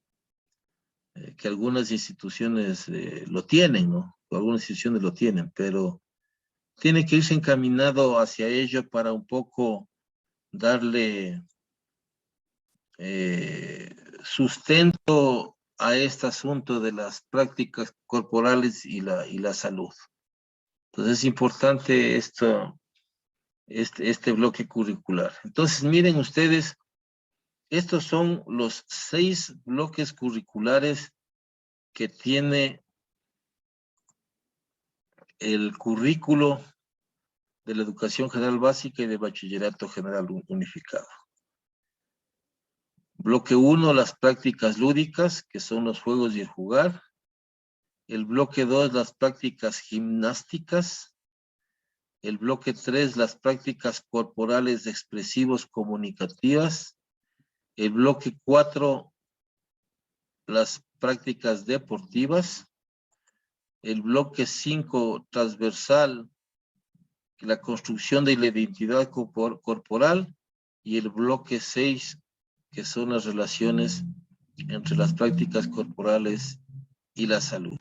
que algunas instituciones lo tienen, ¿no? O algunas instituciones lo tienen, pero tiene que irse encaminado hacia ello para un poco darle sustento a este asunto de las prácticas corporales y la salud. Entonces es importante este bloque curricular. Entonces miren ustedes, estos son los 6 bloques curriculares que tiene el currículo de la educación general básica y de bachillerato general unificado. Bloque 1, las prácticas lúdicas, que son los juegos y el jugar. El bloque 2, las prácticas gimnásticas. El bloque 3, las prácticas corporales expresivos comunicativas. El bloque 4, las prácticas deportivas. El bloque 5, transversal, la construcción de la identidad corporal. Y el bloque 6, que son las relaciones entre las prácticas corporales y la salud.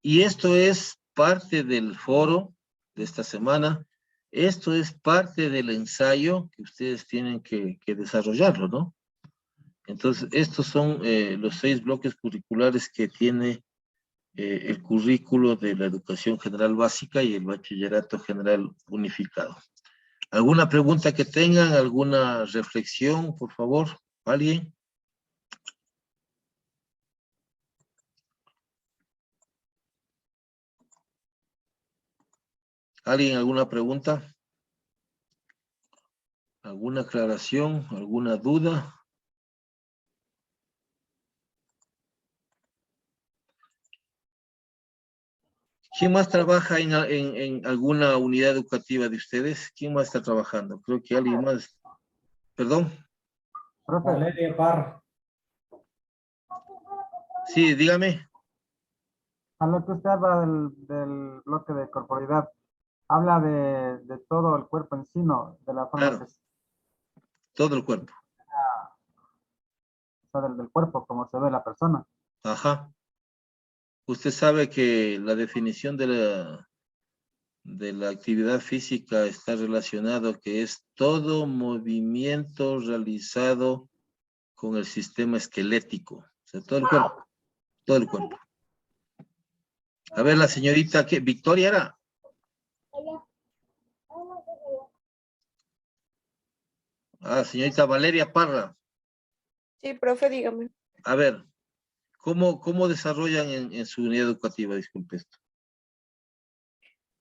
Y esto es parte del foro de esta semana. Esto es parte del ensayo que ustedes tienen que desarrollarlo, ¿no? Entonces, estos son los 6 bloques curriculares que tiene el currículo de la educación general básica y el bachillerato general unificado. ¿Alguna pregunta que tengan? ¿Alguna reflexión, por favor? ¿Alguien? ¿Alguien alguna pregunta? ¿Alguna aclaración? ¿Alguna duda? ¿Quién más trabaja en alguna unidad educativa de ustedes? ¿Quién más está trabajando? Creo que alguien más. Perdón. Profe, Valeria Parra. Sí, dígame. a lo que usted habla del bloque de corporalidad, habla de todo el cuerpo en sí, ¿no? De la forma Claro. que es, Todo el cuerpo. o sea, del cuerpo, como se ve la persona. Ajá. Usted sabe que la definición de la actividad física está relacionado que es todo movimiento realizado con el sistema esquelético. O sea, todo el cuerpo. Todo el cuerpo. A ver, la señorita, ¿qué? ¿Victoria era? Ah, señorita Valeria Parra. Sí, profe, dígame. A ver, ¿cómo desarrollan en su unidad educativa? Disculpe esto.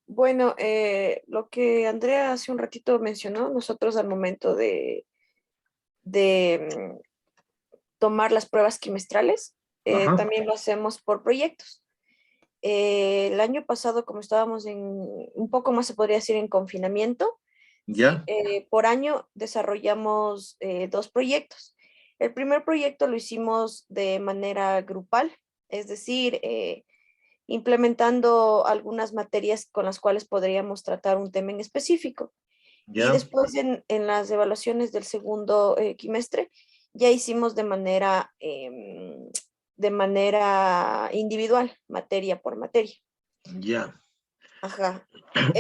Bueno, lo que Andrea hace un ratito mencionó, nosotros al momento de tomar las pruebas trimestrales, Ajá. también lo hacemos por proyectos. El año pasado, como estábamos un poco más, se podría decir, en confinamiento, ¿Ya? por año desarrollamos 2 proyectos. El primer proyecto lo hicimos de manera grupal, es decir, implementando algunas materias con las cuales podríamos tratar un tema en específico. Y ¿Ya? después en las evaluaciones del segundo quimestre ya hicimos de manera individual, materia por materia. Ya. Ajá.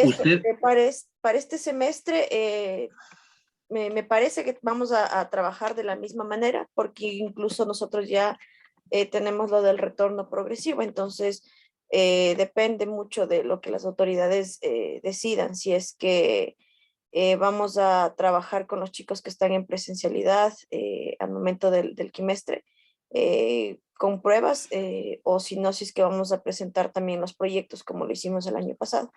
Usted, Para este semestre me parece que vamos a trabajar de la misma manera, porque incluso nosotros ya tenemos lo del retorno progresivo, entonces depende mucho de lo que las autoridades decidan, si es que vamos a trabajar con los chicos que están en presencialidad al momento del quimestre con pruebas o si no, si es que vamos a presentar también los proyectos como lo hicimos el año pasado.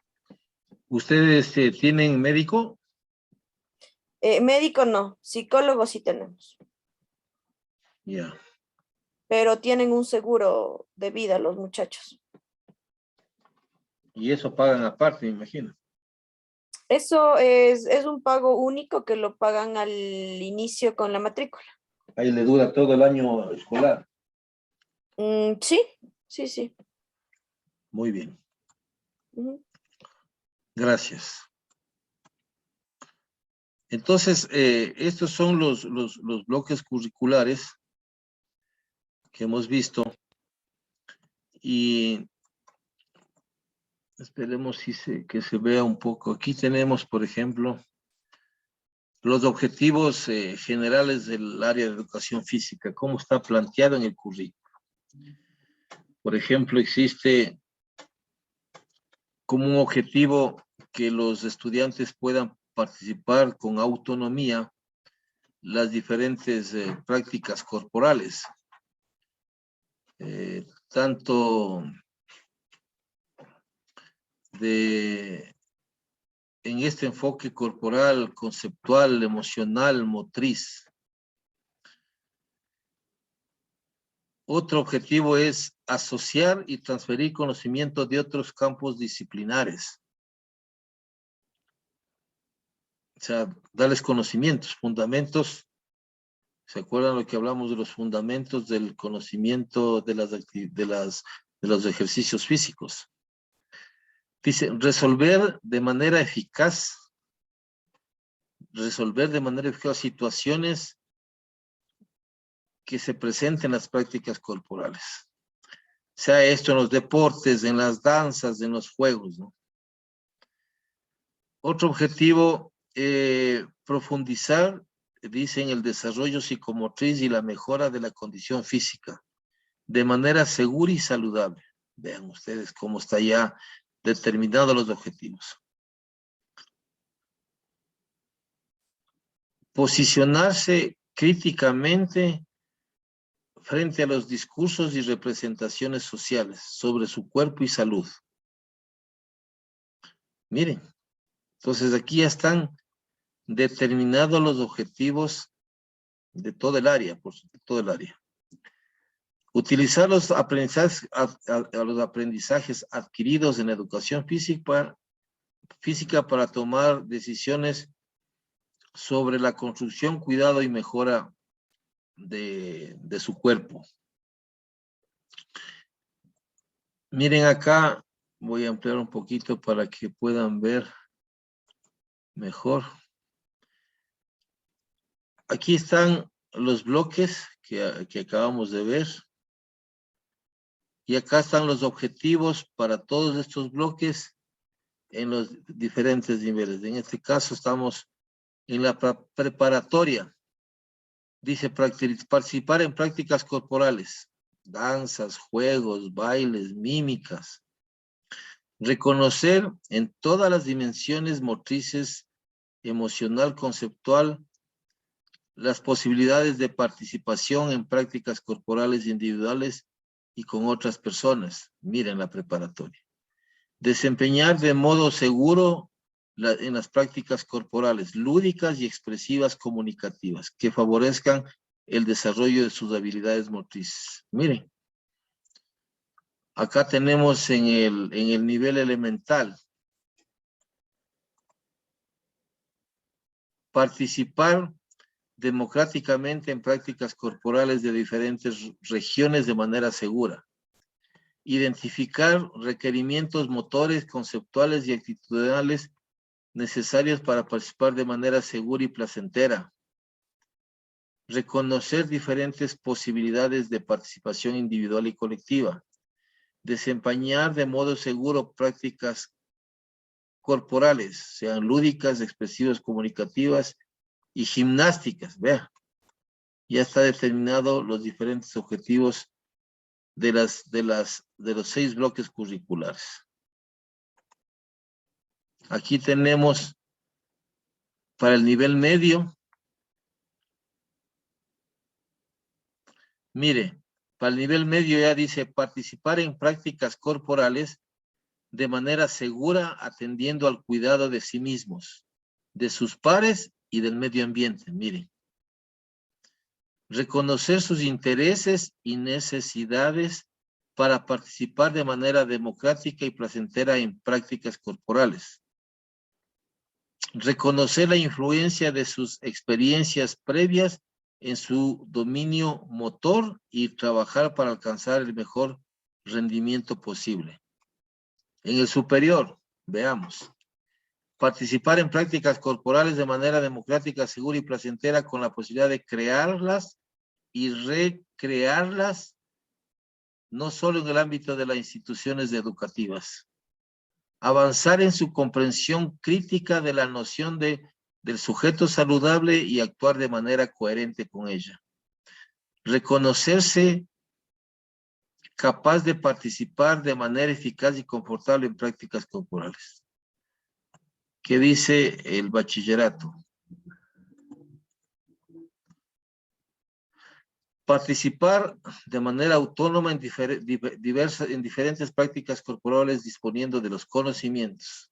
¿Ustedes tienen médico? Médico no, psicólogo sí tenemos, Ya. pero tienen un seguro de vida los muchachos. Y eso pagan aparte, me imagino. Eso es un pago único que lo pagan al inicio con la matrícula. Ahí le dura todo el año escolar. Sí, sí, sí. Muy bien. Ujú. Gracias. Entonces, estos son los bloques curriculares que hemos visto y esperemos que se vea un poco. Aquí tenemos, por ejemplo, los objetivos generales del área de educación física, cómo está planteado en el currículo. Por ejemplo, existe como un objetivo que los estudiantes puedan participar con autonomía las diferentes prácticas corporales, tanto en este enfoque corporal, conceptual, emocional, motriz. Otro objetivo es asociar y transferir conocimiento de otros campos disciplinares. O sea, darles conocimientos, fundamentos. ¿Se acuerdan lo que hablamos de los fundamentos del conocimiento de los ejercicios físicos? Dice, resolver de manera eficaz situaciones que se presenten en las prácticas corporales. Sea esto en los deportes, en las danzas, en los juegos, ¿no? Otro objetivo, profundizar, dice, en el desarrollo psicomotriz y la mejora de la condición física, de manera segura y saludable. Vean ustedes cómo está ya determinados los objetivos. Posicionarse críticamente frente a los discursos y representaciones sociales sobre su cuerpo y salud. Miren, entonces aquí ya están determinados los objetivos de todo el área, por todo el área. Utilizar los aprendizajes, a los aprendizajes adquiridos en la educación física para tomar decisiones sobre la construcción, cuidado y mejora de su cuerpo. Miren acá, voy a ampliar un poquito para que puedan ver mejor. Aquí están los bloques que acabamos de ver. Y acá están los objetivos para todos estos bloques en los diferentes niveles. En este caso estamos en la preparatoria. Dice participar en prácticas corporales, danzas, juegos, bailes, mímicas. Reconocer en todas las dimensiones motrices, emocional, conceptual, las posibilidades de participación en prácticas corporales individuales y con otras personas. Miren la preparatoria. Desempeñar de modo seguro en las prácticas corporales, lúdicas y expresivas comunicativas, que favorezcan el desarrollo de sus habilidades motrices. Miren, acá tenemos en el nivel elemental, participar democráticamente en prácticas corporales de diferentes regiones de manera segura. Identificar requerimientos motores, conceptuales y actitudinales necesarios para participar de manera segura y placentera. Reconocer diferentes posibilidades de participación individual y colectiva. Desempeñar de modo seguro prácticas corporales, sean lúdicas, expresivas, comunicativas y gimnásticas. Vea, ya está determinado los diferentes objetivos de los 6 bloques curriculares. Aquí tenemos para el nivel medio. Mire, para el nivel medio ya dice participar en prácticas corporales de manera segura, atendiendo al cuidado de sí mismos, de sus pares y del medio ambiente. Miren. Reconocer sus intereses y necesidades para participar de manera democrática y placentera en prácticas corporales. Reconocer la influencia de sus experiencias previas en su dominio motor y trabajar para alcanzar el mejor rendimiento posible. En el superior, veamos. Participar en prácticas corporales de manera democrática, segura y placentera con la posibilidad de crearlas y recrearlas, no solo en el ámbito de las instituciones educativas. Avanzar en su comprensión crítica de la noción del sujeto saludable y actuar de manera coherente con ella. Reconocerse capaz de participar de manera eficaz y confortable en prácticas corporales. ¿Qué dice el bachillerato? Participar de manera autónoma en diferentes prácticas corporales disponiendo de los conocimientos.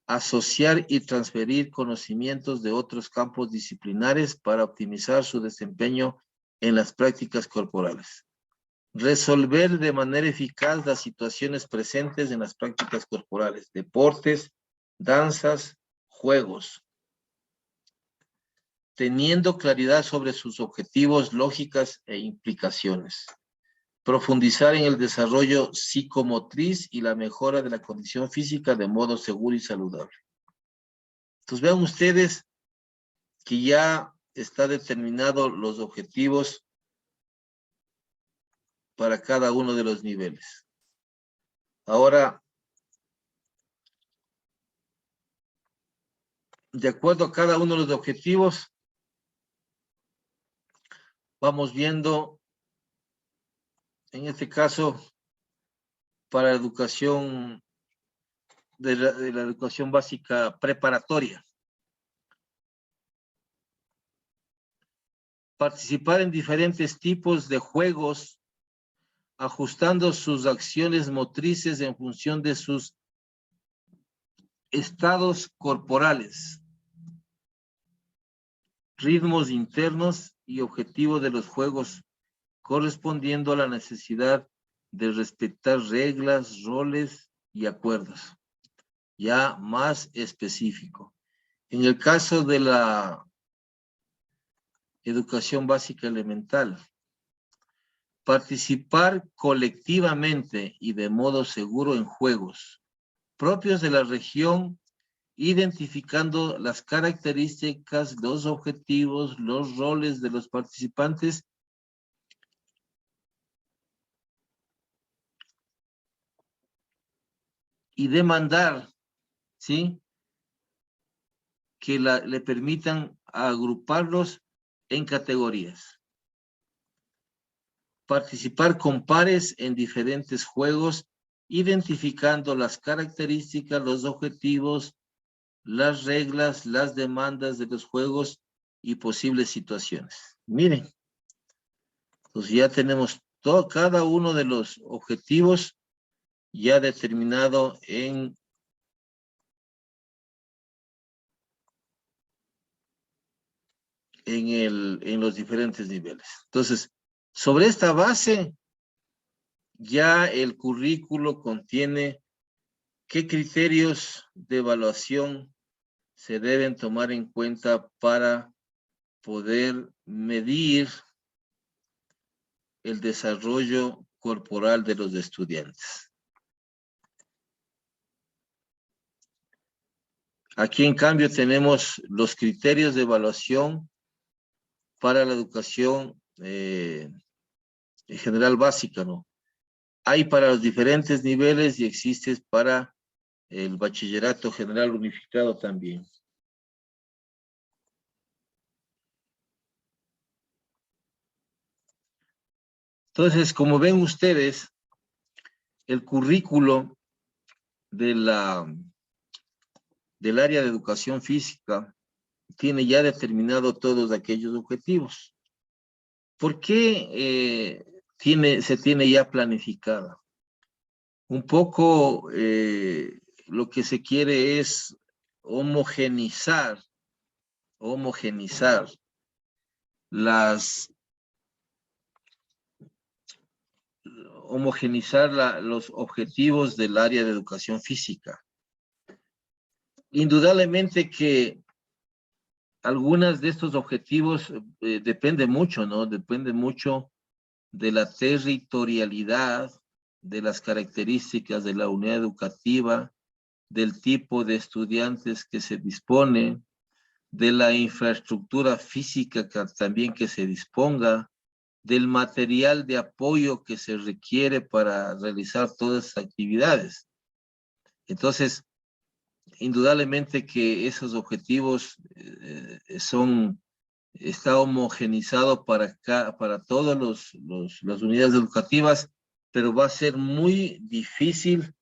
Asociar y transferir conocimientos de otros campos disciplinares para optimizar su desempeño en las prácticas corporales. Resolver de manera eficaz las situaciones presentes en las prácticas corporales, deportes, danzas, juegos. Teniendo claridad sobre sus objetivos, lógicas e implicaciones. Profundizar en el desarrollo psicomotriz y la mejora de la condición física de modo seguro y saludable. Entonces vean ustedes que ya está determinado los objetivos para cada uno de los niveles. Ahora, de acuerdo a cada uno de los objetivos, vamos viendo, en este caso, para educación, de la educación básica preparatoria. Participar en diferentes tipos de juegos, ajustando sus acciones motrices en función de sus estados corporales, ritmos internos y objetivos de los juegos correspondiendo a la necesidad de respetar reglas, roles y acuerdos, ya más específico. En el caso de la educación básica elemental, participar colectivamente y de modo seguro en juegos propios de la región, identificando las características, los objetivos, los roles de los participantes y demandar, ¿sí?, que le permitan agruparlos en categorías. Participar con pares en diferentes juegos, identificando las características, los objetivos, las reglas, las demandas de los juegos y posibles situaciones. Miren, pues ya tenemos cada uno de los objetivos ya determinado en los diferentes niveles. Entonces, sobre esta base, ya el currículo contiene qué criterios de evaluación se deben tomar en cuenta para poder medir el desarrollo corporal de los estudiantes. Aquí, en cambio, tenemos los criterios de evaluación para la educación en general básica, ¿no? Hay para los diferentes niveles y existe para el bachillerato general unificado también. Entonces, como ven ustedes, el currículo del área de educación física tiene ya determinado todos aquellos objetivos. ¿Por qué se tiene ya planificada? Un poco lo que se quiere es homogenizar los objetivos del área de educación física. Indudablemente que algunos de estos objetivos depende mucho, ¿no? Depende mucho de la territorialidad, de las características de la unidad educativa, del tipo de estudiantes que se dispone, de la infraestructura física también que se disponga, del material de apoyo que se requiere para realizar todas estas actividades. Entonces, indudablemente que esos objetivos está homogenizado para todas las unidades educativas, pero va a ser muy difícil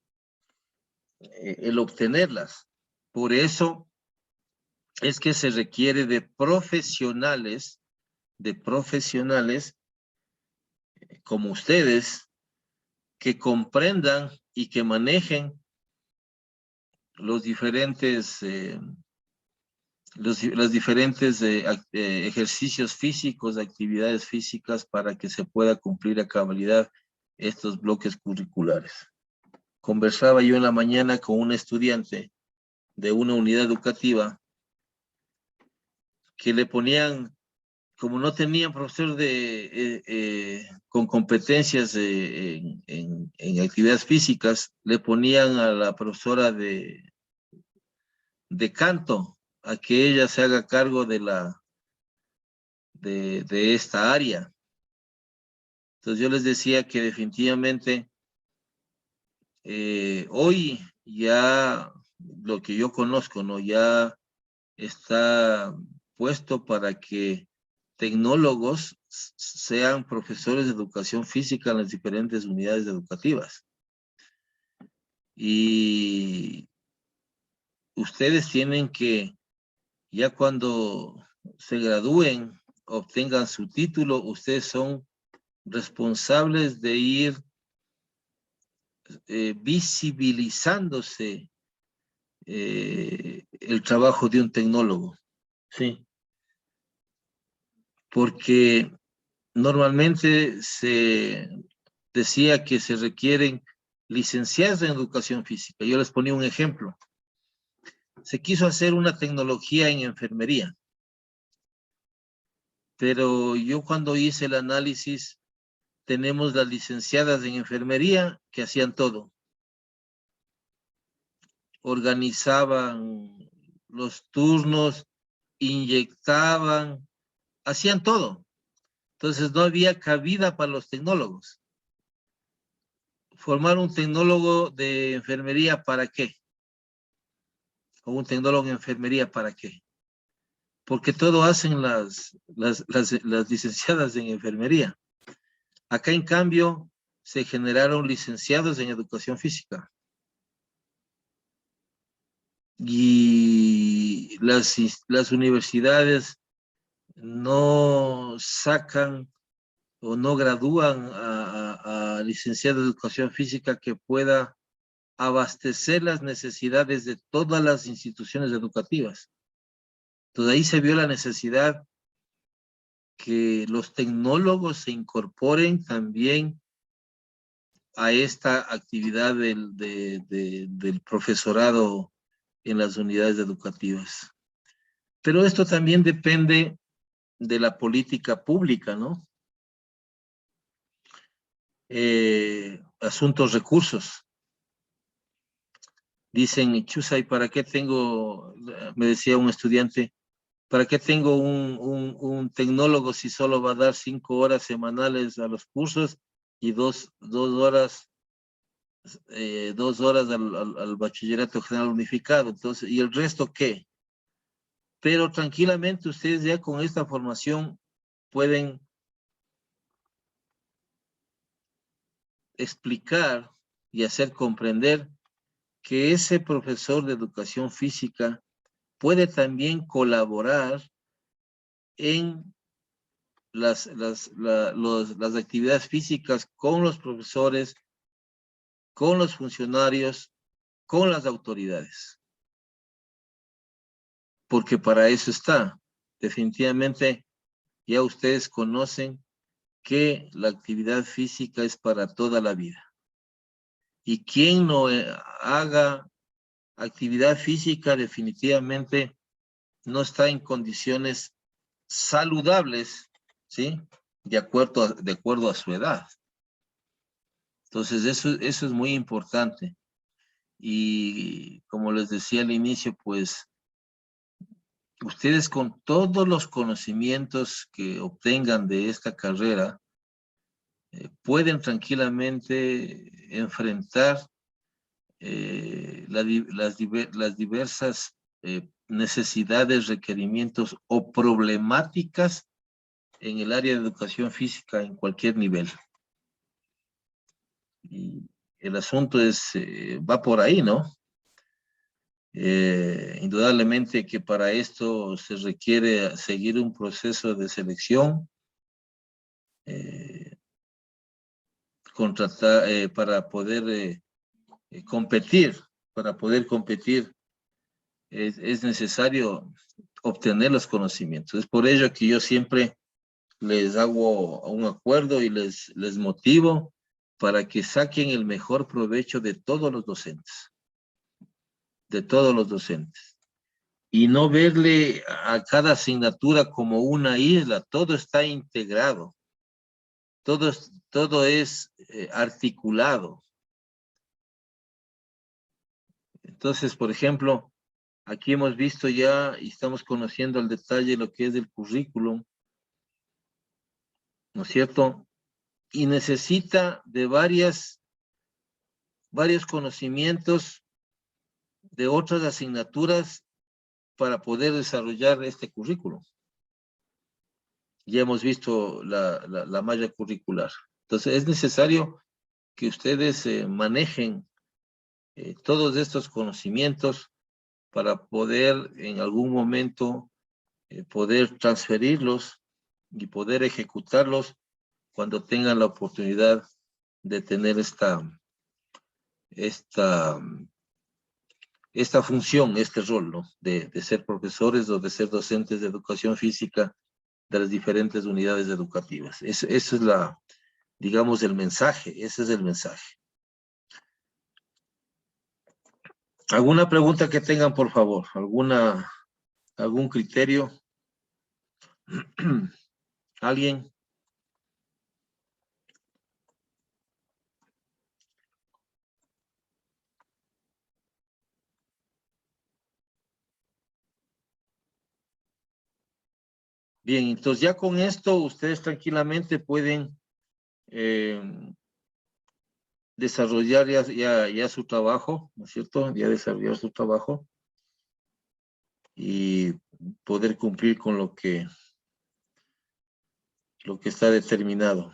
el obtenerlas. Por eso es que se requiere de profesionales como ustedes, que comprendan y que manejen los diferentes ejercicios físicos, actividades físicas, para que se pueda cumplir a cabalidad estos bloques curriculares. Conversaba yo en la mañana con un estudiante de una unidad educativa que le ponían, como no tenían profesor con competencias en actividades físicas, le ponían a la profesora de canto a que ella se haga cargo de esta área. Entonces yo les decía que definitivamente hoy ya lo que yo conozco, ¿no?, ya está puesto para que tecnólogos sean profesores de educación física en las diferentes unidades educativas. Y ustedes tienen que, ya cuando se gradúen, obtengan su título, ustedes son responsables de ir visibilizándose el trabajo de un tecnólogo, ¿sí? Porque normalmente se decía que se requieren licenciados en educación física. Yo les ponía un ejemplo. Se quiso hacer una tecnología en enfermería, pero yo cuando hice el análisis, tenemos las licenciadas en enfermería que hacían todo. Organizaban los turnos, inyectaban, hacían todo. Entonces no había cabida para los tecnólogos. Formar un tecnólogo de enfermería, ¿para qué? O un tecnólogo en enfermería, ¿para qué? Porque todo hacen las licenciadas en enfermería. Acá, en cambio, se generaron licenciados en educación física. Y las universidades no sacan o no gradúan a licenciados de educación física que pueda abastecer las necesidades de todas las instituciones educativas. Entonces ahí se vio la necesidad que los tecnólogos se incorporen también a esta actividad del profesorado en las unidades educativas. Pero esto también depende de la política pública, ¿no? Asuntos recursos. Dicen, Chusay, ¿para qué tengo, me decía un estudiante, ¿para qué tengo un tecnólogo si solo va a dar 5 horas semanales a los cursos y dos horas al bachillerato general unificado? Entonces, ¿y el resto qué? Pero tranquilamente ustedes ya con esta formación pueden explicar y hacer comprender que ese profesor de educación física puede también colaborar en las actividades físicas con los profesores, con los funcionarios, con las autoridades. Porque para eso está. Definitivamente ya ustedes conocen que la actividad física es para toda la vida. Y quien no haga actividad física definitivamente no está en condiciones saludables, ¿sí? De acuerdo a su edad. Entonces eso es muy importante. Y como les decía al inicio, pues ustedes con todos los conocimientos que obtengan de esta carrera, pueden tranquilamente enfrentar las diversas necesidades, requerimientos o problemáticas en el área de educación física en cualquier nivel. Y el asunto va por ahí, ¿no? Indudablemente que para esto se requiere seguir un proceso de selección, para poder competir. Para poder competir es necesario obtener los conocimientos. Es por ello que yo siempre les hago un acuerdo y les motivo para que saquen el mejor provecho de todos los docentes. De todos los docentes. Y no verle a cada asignatura como una isla, todo está integrado. Todo es articulado. Entonces, por ejemplo, aquí hemos visto ya y estamos conociendo al detalle lo que es el currículum, ¿no es cierto? Y necesita de varios conocimientos de otras asignaturas para poder desarrollar este currículum. Ya hemos visto la malla curricular. Entonces, es necesario que ustedes manejen todos estos conocimientos para poder en algún momento poder transferirlos y poder ejecutarlos cuando tengan la oportunidad de tener esta función, este rol, ¿no? De ser profesores o de ser docentes de educación física de las diferentes unidades educativas. Ese es la, digamos, el mensaje. Ese es el mensaje. ¿Alguna pregunta que tengan, por favor? ¿Algún criterio? ¿Alguien? Bien, entonces ya con esto ustedes tranquilamente pueden desarrollar ya su trabajo, ¿no es cierto? Ya desarrollar su trabajo y poder cumplir con lo que está determinado.